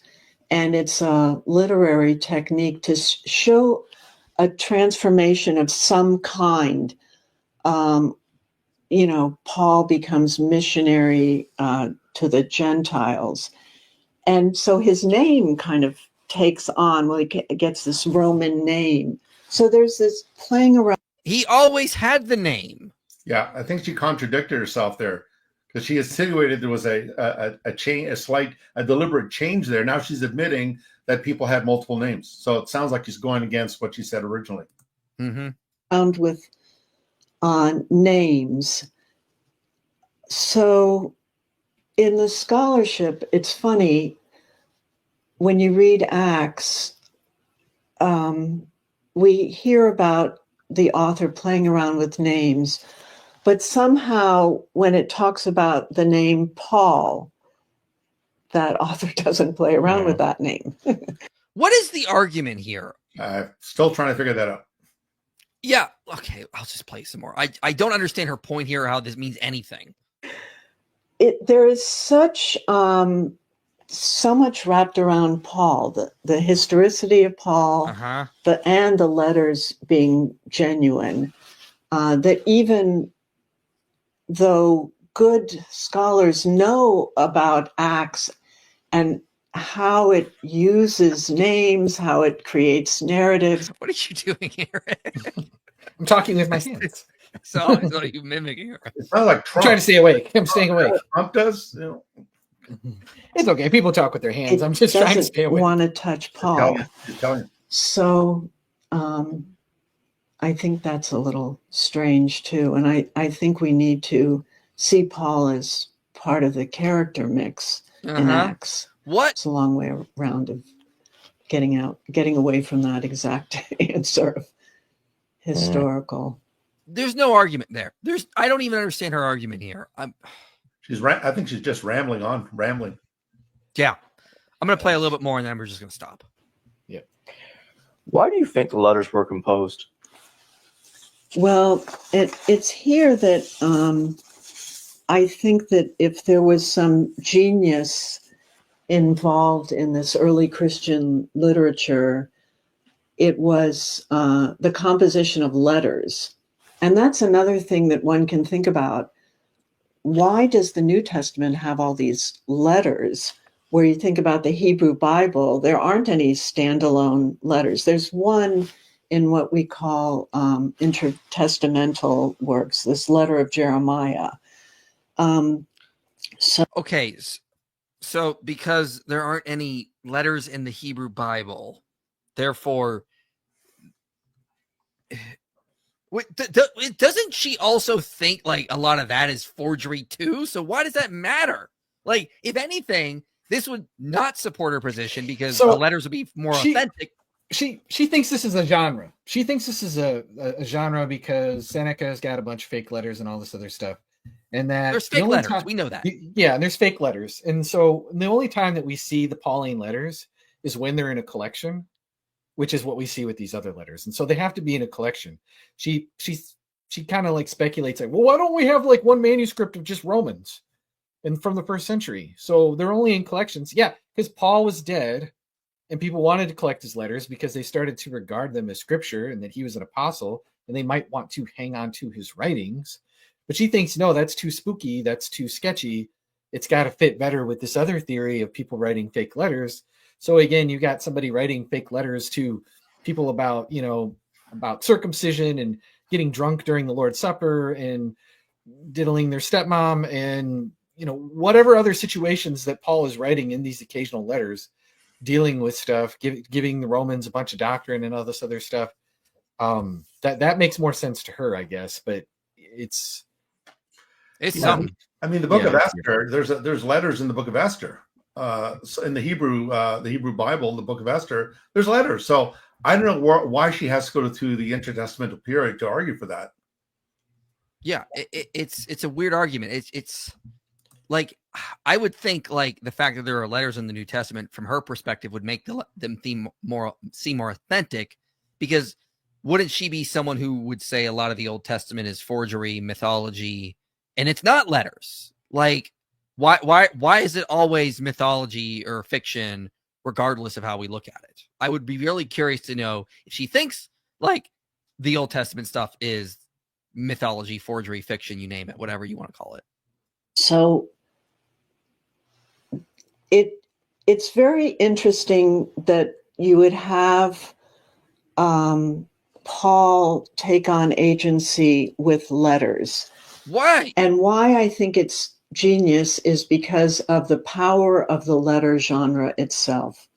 and it's a literary technique to show a transformation of some kind. Paul becomes missionary to the Gentiles. And so his name kind of takes on, he gets this Roman name. So there's this playing around. He always had the name. Yeah, I think she contradicted herself there because she insinuated there was a deliberate change there. Now she's admitting that people had multiple names. So it sounds like she's going against what she said originally. Around with names. So in the scholarship, it's funny, when you read Acts, we hear about the author playing around with names, but somehow when it talks about the name Paul, that author doesn't play around with that name. What is the argument here? Still trying to figure that out. Yeah. Okay. I'll just play some more. I don't understand her point here, how this means anything. There is so much wrapped around Paul, the historicity of Paul, and the letters being genuine, that even though good scholars know about Acts and how it uses names, how it creates narratives. What are you doing, Erik? I'm talking with my hands. So I saw you mimicking her. It's not like Trump. I'm trying to stay awake. I'm staying awake. Trump does. It's okay. People talk with their hands. I'm just trying to stay awake. Want to touch Paul. You're telling. So I think that's a little strange too. And I think we need to see Paul as part of the character mix in Acts. It's a long way around of getting away from that exact answer of historical. There's no argument there. I don't even understand her argument here. I think she's just rambling. Yeah. I'm going to play a little bit more and then we're just going to stop. Yeah. Why do you think the letters were composed? Well, it's here that I think that if there was some genius involved in this early Christian literature, it was the composition of letters. And that's another thing that one can think about. Why does the New Testament have all these letters? Where you think about the Hebrew Bible, there aren't any standalone letters. There's one in what we call intertestamental works, this letter of Jeremiah. Okay, so because there aren't any letters in the Hebrew Bible, therefore, doesn't she also think like a lot of that is forgery too? So why does that matter? Like, if anything, this would not support her position because the letters would be more authentic. She thinks this is a genre. She thinks this is a genre because Seneca's got a bunch of fake letters and all this other stuff. And that there's fake letters. We know that. Yeah, and there's fake letters. And so the only time that we see the Pauline letters is when they're in a collection, which is what we see with these other letters. And so they have to be in a collection. She kind of like speculates like, well, why don't we have like one manuscript of just Romans and from the first century? So they're only in collections. Yeah, because Paul was dead and people wanted to collect his letters because they started to regard them as scripture and that he was an apostle and they might want to hang on to his writings. But she thinks, no, that's too spooky. That's too sketchy. It's got to fit better with this other theory of people writing fake letters. So again, you got somebody writing fake letters to people about circumcision and getting drunk during the Lord's Supper and diddling their stepmom and, whatever other situations that Paul is writing in these occasional letters, dealing with stuff, giving the Romans a bunch of doctrine and all this other stuff. That makes more sense to her, I guess. But It's Yeah. something. I mean, the Book Yeah. of Esther. There's letters in the Book of Esther. So in the Hebrew Bible, the Book of Esther, there's letters. So I don't know why she has to go through the intertestamental period to argue for that. Yeah, it's a weird argument. It's like, I would think like the fact that there are letters in the New Testament from her perspective would make them seem more authentic, because wouldn't she be someone who would say a lot of the Old Testament is forgery, mythology, and it's not letters? Like, why is it always mythology or fiction, regardless of how we look at it? I would be really curious to know if she thinks like the Old Testament stuff is mythology, forgery, fiction, you name it, whatever you want to call it. So it's very interesting that you would have Paul take on agency with letters. Why? And why I think it's genius is because of the power of the letter genre itself.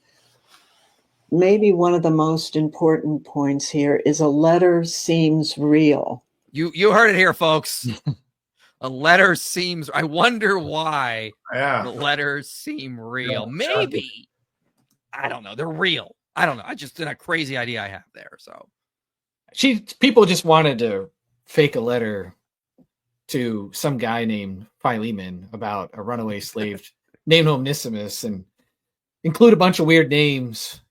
Maybe one of the most important points here is a letter seems real. You heard it here, folks. A letter seems. I wonder why the Yeah. letters seem real. Yeah, Maybe. I don't know. They're real. I don't know. I just did a crazy idea I have there. So People just wanted to fake a letter to some guy named Philemon about a runaway slave named Onesimus and include a bunch of weird names,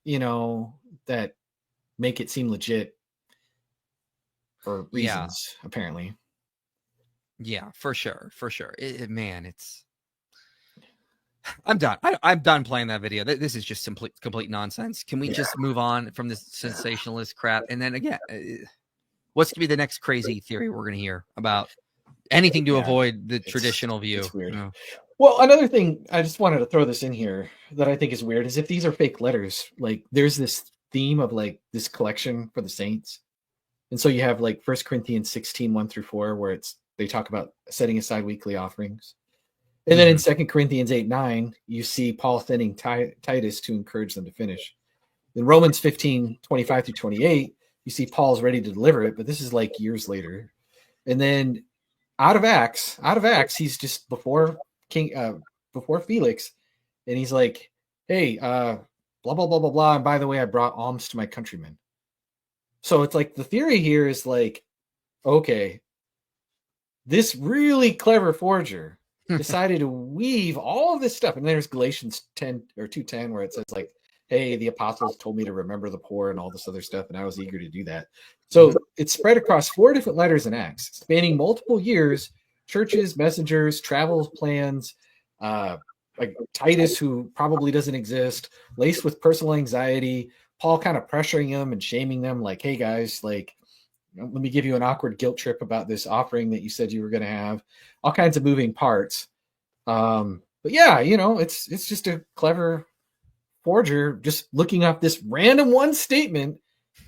that make it seem legit for reasons, apparently. yeah, for sure. Man, it's. I'm done. I'm done playing that video. This is just complete nonsense. Can we just move on from this sensationalist crap? And then again, what's going to be the next crazy theory we're going to hear about? Anything to avoid the traditional view. It's weird. Well, another thing I just wanted to throw this in here that I think is weird is if these are fake letters, like there's this theme of like this collection for the saints. And so you have like 1 Corinthians 16, 1-4, where they talk about setting aside weekly offerings. And then in 2 Corinthians 8-9, you see Paul sending Titus to encourage them to finish. In Romans 15, 25-28, you see Paul's ready to deliver it, but this is like years later. And then out of Acts, he's just before Felix, and he's like, hey, blah, blah, blah, blah, blah. And by the way, I brought alms to my countrymen. So it's like the theory here is like, okay, this really clever forger decided to weave all of this stuff. And there's Galatians 10 or 2:10 where it says like, hey, the apostles told me to remember the poor and all this other stuff, and I was eager to do that. So it's spread across 4 different letters in Acts, spanning multiple years, churches, messengers, travel plans, like Titus, who probably doesn't exist, laced with personal anxiety, Paul kind of pressuring them and shaming them like, hey guys, like, let me give you an awkward guilt trip about this offering that you said you were going to have, all kinds of moving parts. But yeah, it's just a clever forger just looking up this random one statement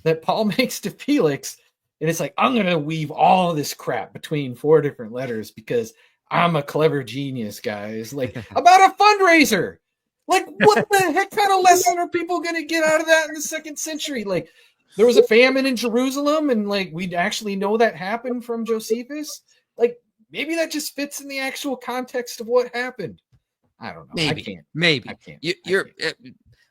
that Paul makes to Felix. And it's like, I'm going to weave all this crap between 4 different letters because I'm a clever genius, guys. Like, about a fundraiser. Like, what the heck kind of lesson are people going to get out of that in the 2nd century? Like, there was a famine in Jerusalem, and like, we actually know that happened from Josephus. Like, maybe that just fits in the actual context of what happened. I don't know. Maybe. I can't.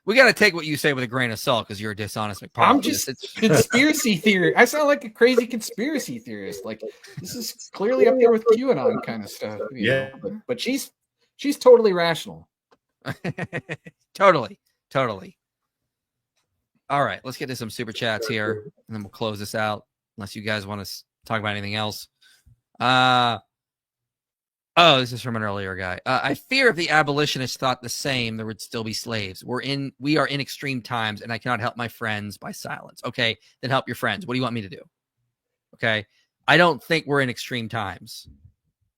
We got to take what you say with a grain of salt because you're a dishonest McPartland. I'm just conspiracy theory. I sound like a crazy conspiracy theorist. Like, this is clearly up there with QAnon kind of stuff. You know? But she's totally rational. Totally. All right, let's get to some super chats here, and then we'll close this out. Unless you guys want to talk about anything else. This is from an earlier guy. I fear if the abolitionists thought the same, there would still be slaves. We are in extreme times, and I cannot help my friends by silence. Okay, then help your friends. What do you want me to do? Okay, I don't think we're in extreme times.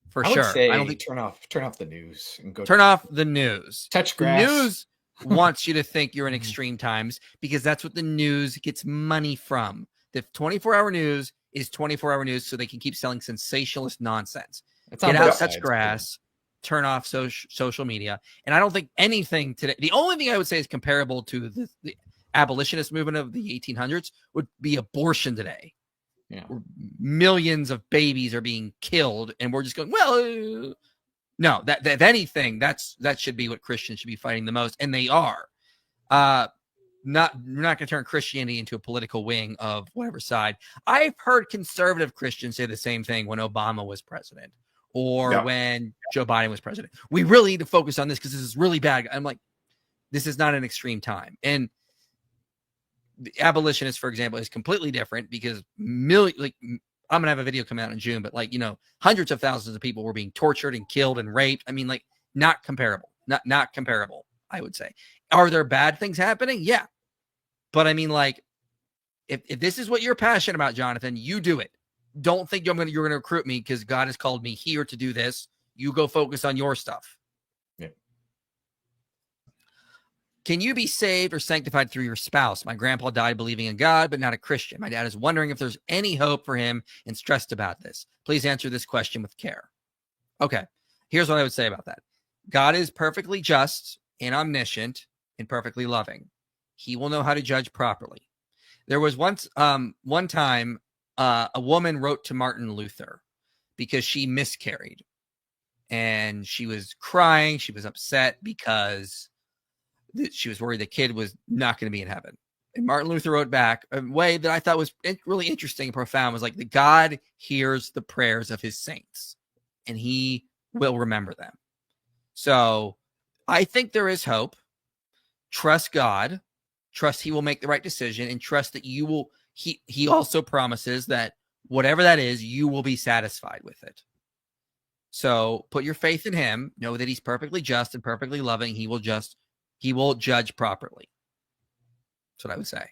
For I sure. would say I don't think turn off the news and go turn off the news. Touch The grass. news wants you to think you're in extreme times because that's what the news gets money from. The 24-hour news is 24-hour news so they can keep selling sensationalist nonsense. Get out, touch grass, turn off social media. And I don't think anything today, the only thing I would say is comparable to the abolitionist movement of the 1800s would be abortion today. Yeah. Millions of babies are being killed, and we're just going, well, no, that if anything, that should be what Christians should be fighting the most, and they are. We're not going to turn Christianity into a political wing of whatever side. I've heard conservative Christians say the same thing when Obama was president or when Joe Biden was president. We really need to focus on this because this is really bad. I'm like, this is not an extreme time. And the abolitionist, for example, is completely different because I'm going to have a video come out in June, but hundreds of thousands of people were being tortured and killed and raped. I mean, not comparable, not comparable, I would say. Are there bad things happening? Yeah. But I mean, if this is what you're passionate about, Jonathan, you do it. Don't think you're going to recruit me because God has called me here to do this. You go focus on your stuff. Yeah. Can you be saved or sanctified through your spouse? My grandpa died believing in God, but not a Christian. My dad is wondering if there's any hope for him and stressed about this. Please answer this question with care. Okay. Here's what I would say about that. God is perfectly just and omniscient and perfectly loving. He will know how to judge properly. There was one time a woman wrote to Martin Luther because she miscarried and she was crying. She was upset because she was worried the kid was not going to be in heaven. And Martin Luther wrote back a way that I thought was really interesting and profound, was that God hears the prayers of his saints and he will remember them. So I think there is hope. Trust God, trust he will make the right decision, and trust that you will. He also promises that whatever that is, you will be satisfied with it. So put your faith in him. Know that he's perfectly just and perfectly loving. He will judge properly. That's what I would say.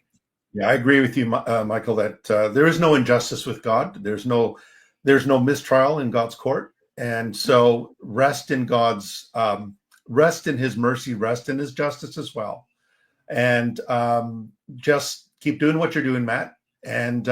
Yeah, I agree with you, Michael, that there is no injustice with God. There's no mistrial in God's court. And so rest in God's, rest in his mercy, rest in his justice as well. And just keep doing what you're doing, Matt. And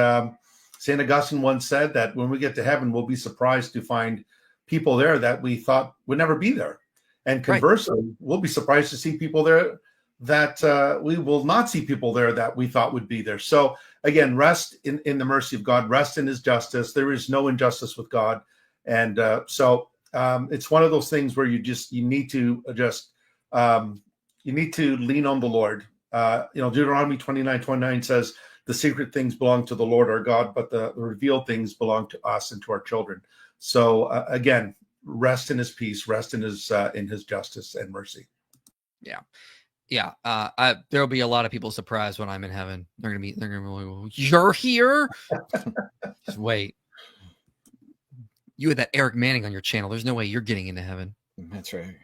St. Augustine once said that when we get to heaven, we'll be surprised to find people there that we thought would never be there. And conversely, we'll be surprised to see people there that we will not see people there that we thought would be there. So again, rest in the mercy of God, rest in his justice. There is no injustice with God. And so it's one of those things where you need to lean on the Lord. Deuteronomy 29:29 says, the secret things belong to the Lord our God, but the revealed things belong to us and to our children. So again, rest in his peace, rest in his justice and mercy. Yeah. There'll be a lot of people surprised when I'm in heaven. They're gonna be like, you're here. Just wait. You had that Eric Manning on your channel. There's no way you're getting into heaven. That's right.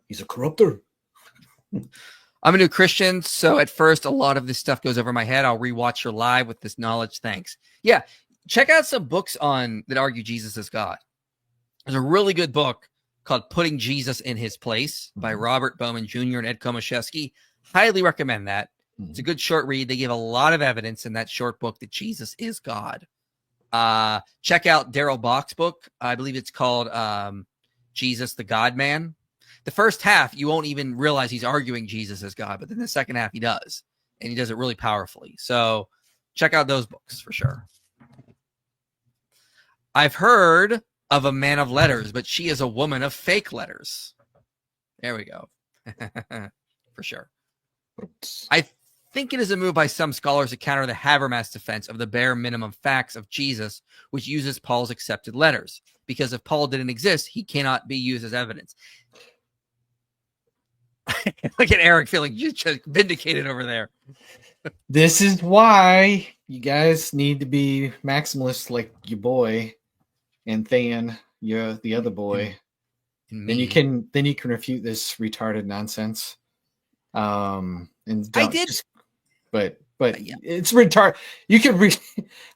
He's a corrupter. I'm a new Christian, so at first a lot of this stuff goes over my head. I'll rewatch your live with this knowledge. Thanks. Yeah, check out some books that argue Jesus is God. There's a really good book called Putting Jesus in His Place by Robert Bowman Jr. and Ed Komaszewski. Highly recommend that. It's a good short read. They give a lot of evidence in that short book that Jesus is God. Check out Darrell Bock's book. I believe it's called Jesus the God Man. The first half, you won't even realize he's arguing Jesus as God, but then the second half he does, and he does it really powerfully. So check out those books for sure. I've heard of a man of letters, but she is a woman of fake letters. There we go. For sure. I think it is a move by some scholars to counter the Habermas defense of the bare minimum facts of Jesus, which uses Paul's accepted letters. Because if Paul didn't exist, he cannot be used as evidence. Look at Erik feeling just vindicated over there. This is why you guys need to be maximalists like your boy and Than, the other boy. Then you can refute this retarded nonsense. And I did, but it's retarded. You could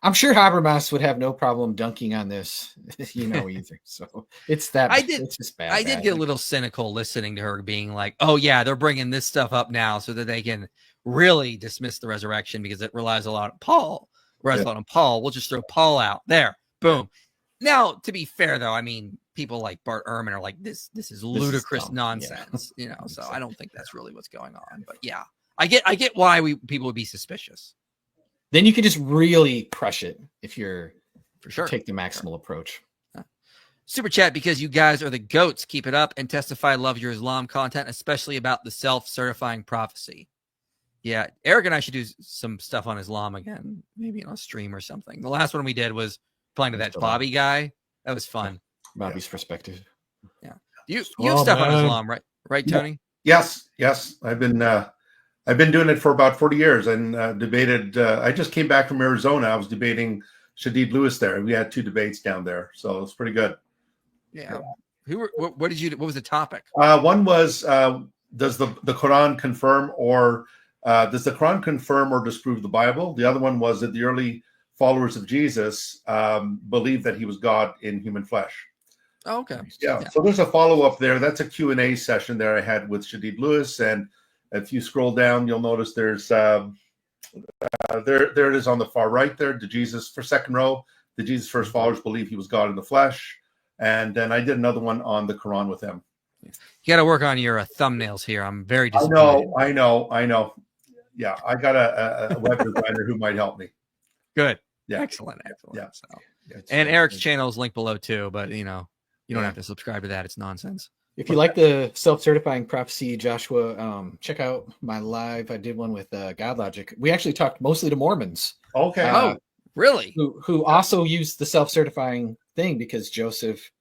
I'm sure Habermas would have no problem dunking on this, either. So it's that. It's just bad. I did get a little cynical listening to her being like, "Oh yeah, they're bringing this stuff up now so that they can really dismiss the resurrection because it relies a lot on Paul. Relies a lot on Paul. We'll just throw Paul out there. Boom." Now, to be fair though, I mean, people like Bart Ehrman are like, "This is ludicrous nonsense," So I don't think that's really what's going on. But yeah. I get why people would be suspicious. then you can just really crush it if you're For sure. take the maximal approach. Super chat, because you guys are the goats. Keep it up and testify. Love your Islam content, especially about the self-certifying prophecy. Yeah, Eric and I should do some stuff on Islam again, maybe on a stream or something. The last one we did was playing to that Bobby guy. That was fun. Bobby's perspective. Yeah, you have stuff on Islam, right? Right, Tony? Yes. I've been doing it for about 40 years and debated. I just came back from Arizona. I was debating Shadid Lewis there. We had 2 debates down there, so it's pretty good. Yeah. What was the topic? One was does the Quran confirm or disprove the Bible? The other one was that the early followers of Jesus believed that he was God in human flesh. Oh, okay. Yeah. So there's a follow-up there. That's a Q&A session there I had with Shadid Lewis. And if you scroll down, you'll notice there's there it is on the far right there. Did Jesus, for second row, did Jesus' first followers believe he was God in the flesh? And then I did another one on the Quran with him. You got to work on your thumbnails here. I'm very disappointed. I know. Yeah, I got a web designer who might help me. Good. Yeah. Excellent. Yeah. So. And Eric's channel is linked below too, but you don't have to subscribe to that. It's nonsense. If you like the self-certifying prophecy, Joshua, check out my live. I did one with God Logic. We actually talked mostly to Mormons. Okay. Really? Who also used the self-certifying thing because Joseph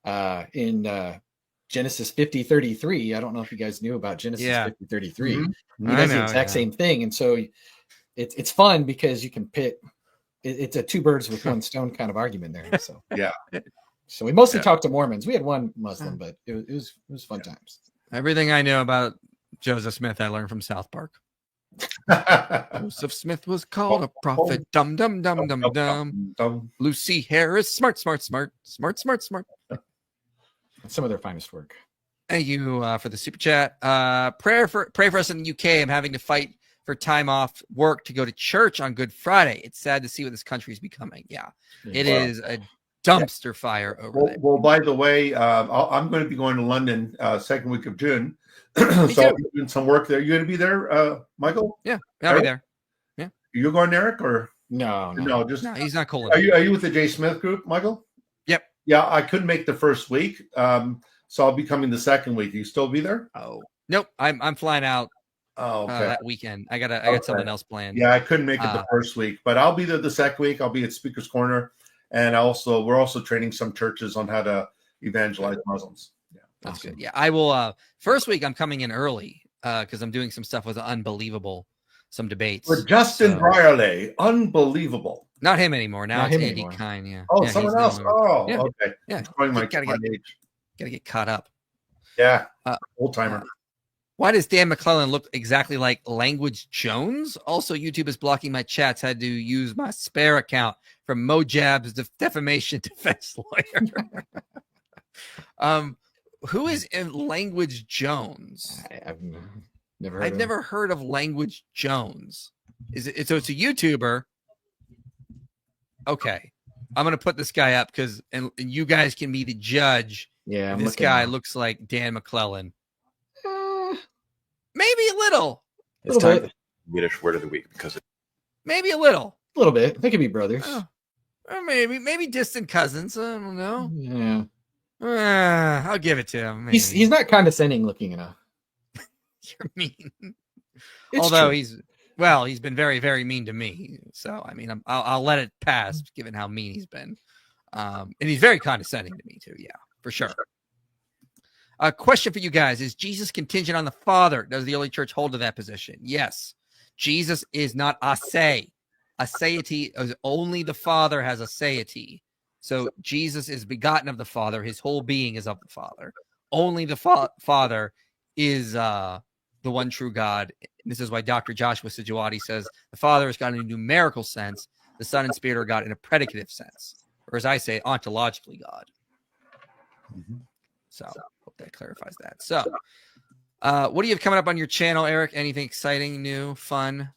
in Genesis 50:33. I don't know if you guys knew about Genesis 50:33. Mm-hmm. He does the exact same thing, and so it's fun because you can pit. It's a 2 birds with 1 stone kind of argument there. So yeah. So we mostly talked to Mormons. We had 1 Muslim, but it was fun times. Everything I know about Joseph Smith, I learned from South Park. Joseph Smith was called a prophet. Dum dum dum dum dum. Lucy Harris, smart. Some of their finest work. Thank you for the super chat. Pray for us in the UK. I'm having to fight for time off work to go to church on Good Friday. It's sad to see what this country is becoming. Yeah, it is a dumpster fire over there. Well, by the way, I'm going to be going to London second week of June. So I'm doing some work there. You going to be there, Michael? Yeah, I'll be there. Yeah. You're going, Eric, or no, no, he's not cool. Are you with the J. Smith group, Michael? Yep. Yeah, I couldn't make the first week, so I'll be coming the second week. You still be there? Oh, nope. I'm flying out. Oh, okay. That weekend. I got something else planned. Yeah, I couldn't make it the first week, but I'll be there the second week. I'll be at Speaker's Corner, and we're also training some churches on how to evangelize Muslims. Yeah, that's good. Yeah, I will. First week, I'm coming in early because I'm doing some stuff with Unbelievable, some debates. With Justin Brierley, unbelievable. Not him anymore. Now it's Andy Kine. Yeah. Oh, yeah, someone else. Oh, yeah. Okay. Yeah. Gotta get caught up. Yeah. Old timer. Why does Dan McClellan look exactly like Language Jones? Also, YouTube is blocking my chats. Had to use my spare account from Mojab's defamation defense lawyer. Who is in Language Jones? I've never. I've never heard of Language Jones. Is it? So it's a YouTuber. Okay, I'm gonna put this guy up because and you guys can be the judge. Yeah, this guy looks like Dan McClellan. Maybe a little. It's time for the Swedish word of the week because maybe a little. A little bit. They could be brothers. Or maybe distant cousins. I don't know. Yeah. I'll give it to him. He's not condescending looking enough. You're mean. It's Although true. he's been very, very mean to me. So I mean, I'll let it pass given how mean he's been. And he's very condescending to me too. Yeah, for sure. A question for you guys: is Jesus contingent on the Father? Does the early church hold to that position? Yes. Jesus is not aseity. Aseity is only the Father has aseity. So Jesus is begotten of the Father. His whole being is of the Father. Only the Father is the one true God. This is why Dr. Joshua Sijuwati says the Father is God in a numerical sense. The Son and Spirit are God in a predicative sense. Or as I say, ontologically God. Mm-hmm. So hope that clarifies that. So what do you have coming up on your channel, Eric? Anything exciting, new, fun?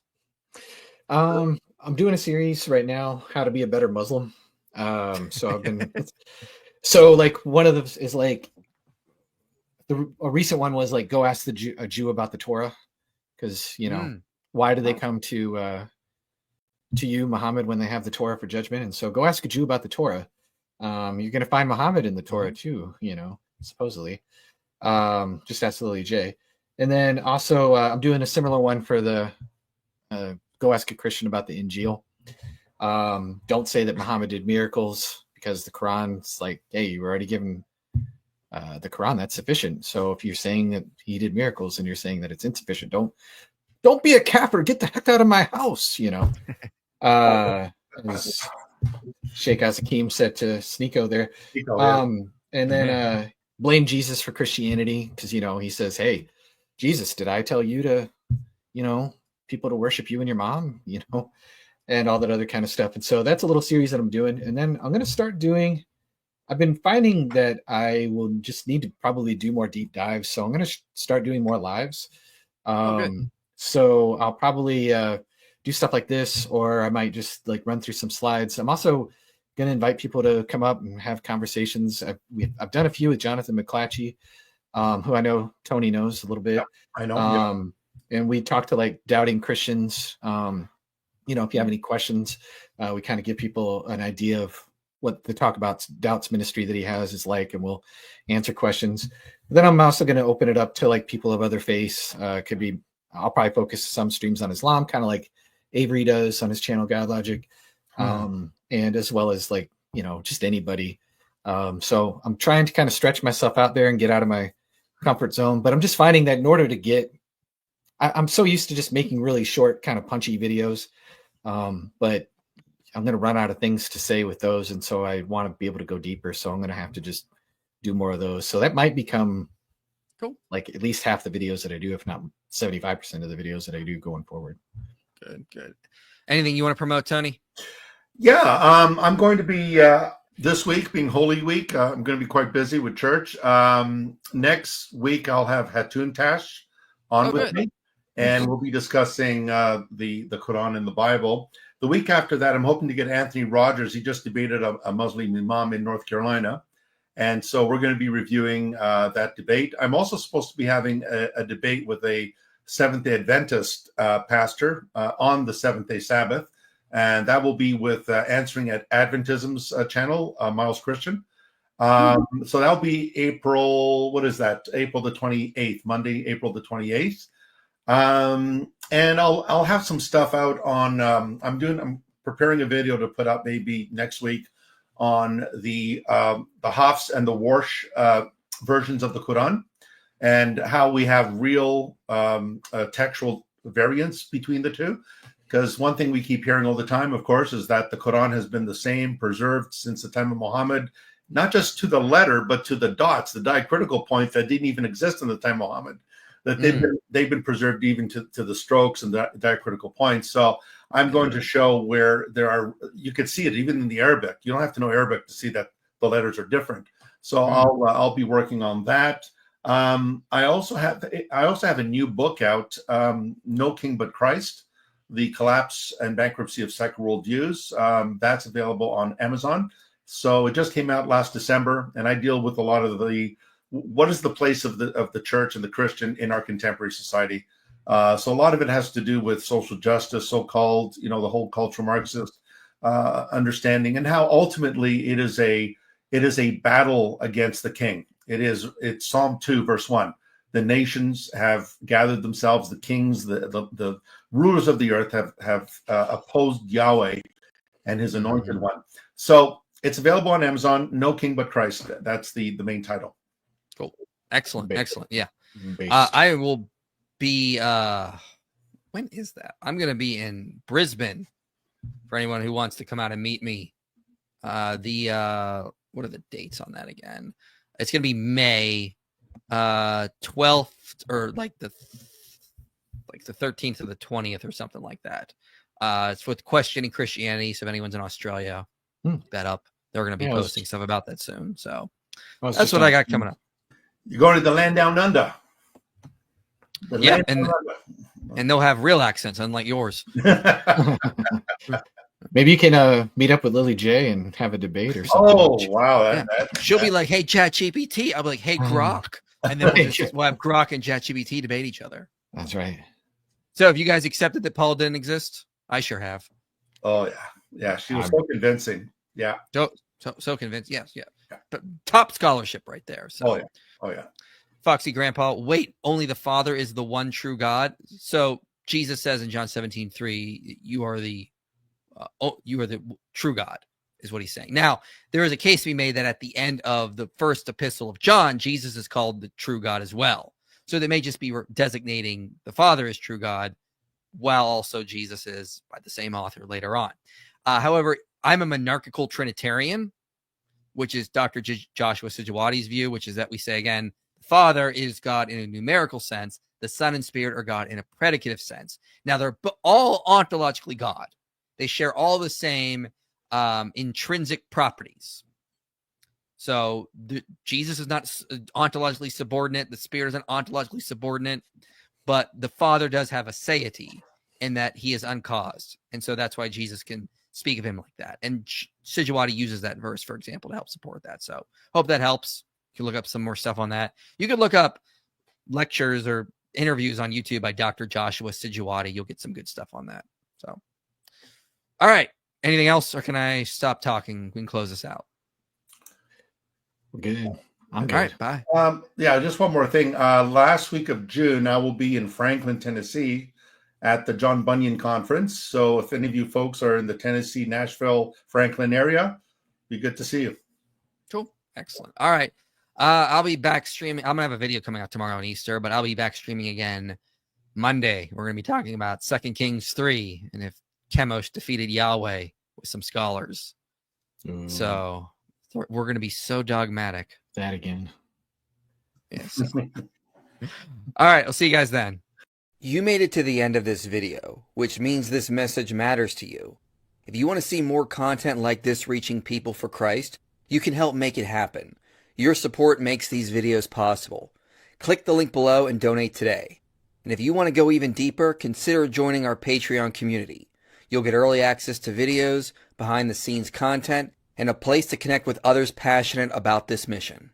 I'm doing a series right now, How to Be a Better Muslim. So I've been so like one of them is like a recent one was like go ask a Jew about the Torah because why do they come to to you, Muhammad, when they have the Torah for judgment. And so go ask a Jew about the Torah. You're going to find Muhammad in the Torah too, supposedly. Just ask Lily J. And then also I'm doing a similar one for the go ask a Christian about the Injil. Don't say that Muhammad did miracles, because the Quran's like, hey, you were already given the Quran, that's sufficient. So if you're saying that he did miracles and you're saying that it's insufficient, don't be a kafir. Get the heck out of my house, as Sheikh Azakim said to Sneeko there. And then blame Jesus for Christianity, because he says, hey, Jesus, did I tell you to, people to worship you and your mom, and all that other kind of stuff. And so that's a little series that I'm doing. And then I'm going to start doing, I've been finding that I will just need to probably do more deep dives. So I'm going to start doing more lives. So I'll probably do stuff like this, or I might just like run through some slides. I'm also going to invite people to come up and have conversations. I've done a few with Jonathan McClatchy, who I know Tony knows a little bit. Yeah, I know. And we talked to like doubting Christians. If you have any questions, we kind of give people an idea of what the Talk About Doubts ministry that he has is like, and we'll answer questions. Then I'm also going to open it up to like people of other faiths. I'll probably focus some streams on Islam, kind of like Avery does on his channel, God Logic, and as well as like, just anybody. So I'm trying to kind of stretch myself out there and get out of my comfort zone. But I'm just finding that in order to get, I'm so used to just making really short, kind of punchy videos. But I'm going to run out of things to say with those. And so I want to be able to go deeper. So I'm going to have to just do more of those. So that might become cool, like at least half the videos that I do, if not 75% of the videos that I do going forward. Good. Anything you want to promote, Tony? Yeah, I'm going to be this week, being Holy Week. I'm going to be quite busy with church. Next week, I'll have Hatun Tash on with me, and we'll be discussing the Quran and the Bible. The week after that, I'm hoping to get Anthony Rogers. He just debated a Muslim imam in North Carolina, and so we're going to be reviewing that debate. I'm also supposed to be having a debate with a Seventh-day Adventist pastor on the Seventh-day Sabbath, and that will be with Answering at Adventism's channel, Miles Christian. So that'll be April, what is that? April the 28th, Monday, April the 28th. And I'll have some stuff out on, I'm preparing a video to put out maybe next week on the Hafs and the Warsh versions of the Quran, and how we have real textual variance between the two. Because one thing we keep hearing all the time, of course, is that the Quran has been the same, preserved since the time of Muhammad, not just to the letter, but to the dots, the diacritical points that didn't even exist in the time of Muhammad, that they've been preserved even to the strokes and the diacritical points. So I'm going to show where there are, you can see it even in the Arabic. You don't have to know Arabic to see that the letters are different. So I'll be working on that. I also have a new book out, No King But Christ: The Collapse and Bankruptcy of Secular Worldviews. That's available on Amazon. So it just came out last December, and I deal with a lot of what is the place of the church and the Christian in our contemporary society. So a lot of it has to do with social justice, so-called, the whole cultural Marxist understanding, and how ultimately it is a battle against the king. It's Psalm 2, verse 1. The nations have gathered themselves, the kings, the rulers of the earth have opposed Yahweh and his anointed one. So it's available on Amazon, No King But Christ. That's the main title. Cool. Excellent. Yeah. I will be, when is that? I'm going to be in Brisbane for anyone who wants to come out and meet me. What are the dates on that again? It's going to be May 12th, or like the 13th or the 20th or something like that. It's with Questioning Christianity. So if anyone's in Australia, look that up. They're going to be posting stuff about that soon. So that's what I got coming up. You're going to the land down under. And they'll have real accents, unlike yours. Maybe you can meet up with Lily J and have a debate or something. Oh, wow. She'll be like, hey, ChatGPT. I'll be like, hey, Grok. And then we'll have Grok and ChatGPT debate each other. That's right. So have you guys accepted that Paul didn't exist? I sure have. Oh yeah, yeah. She was so convincing. Yeah. So convinced. Yes, yeah. Yeah. But top scholarship right there. So Oh yeah. Oh yeah. Foxy Grandpa, wait, only the Father is the one true God. So Jesus says in John 17:3, you are the true God, is what he's saying. Now, there is a case to be made that at the end of the first epistle of John, Jesus is called the true God as well. So they may just be designating the Father as true God, while also Jesus is by the same author later on. However, I'm a monarchical Trinitarian, which is Dr. Joshua Sijiwadi's view, which is that we say, again, the Father is God in a numerical sense. The Son and Spirit are God in a predicative sense. Now, they're all ontologically God. They share all the same intrinsic properties. So Jesus is not ontologically subordinate. The Spirit is not ontologically subordinate. But the Father does have a satiety in that he is uncaused. And so that's why Jesus can speak of him like that. And Sijiwadi uses that verse, for example, to help support that. So hope that helps. You can look up some more stuff on that. You could look up lectures or interviews on YouTube by Dr. Joshua Sijiwadi. You'll get some good stuff on that. So, all right. Anything else, or can I stop talking? We can close this out. We're good. I'm good. All right. Bye. Yeah, just one more thing. Last week of June, I will be in Franklin, Tennessee at the John Bunyan Conference. So if any of you folks are in the Tennessee, Nashville, Franklin area, be good to see you. Cool. Excellent. All right. I'll be back streaming. I'm going to have a video coming out tomorrow on Easter, but I'll be back streaming again Monday. We're going to be talking about 2 Kings 3 and if Chemosh defeated Yahweh with some scholars. Ooh, So we're going to be so dogmatic. that again. Yes. All right. I'll see you guys then. You made it to the end of this video, which means this message matters to you. If you want to see more content like this reaching people for Christ, you can help make it happen. Your support makes these videos possible. Click the link below and donate today. And if you want to go even deeper, consider joining our Patreon community. You'll get early access to videos, behind-the-scenes content, and a place to connect with others passionate about this mission.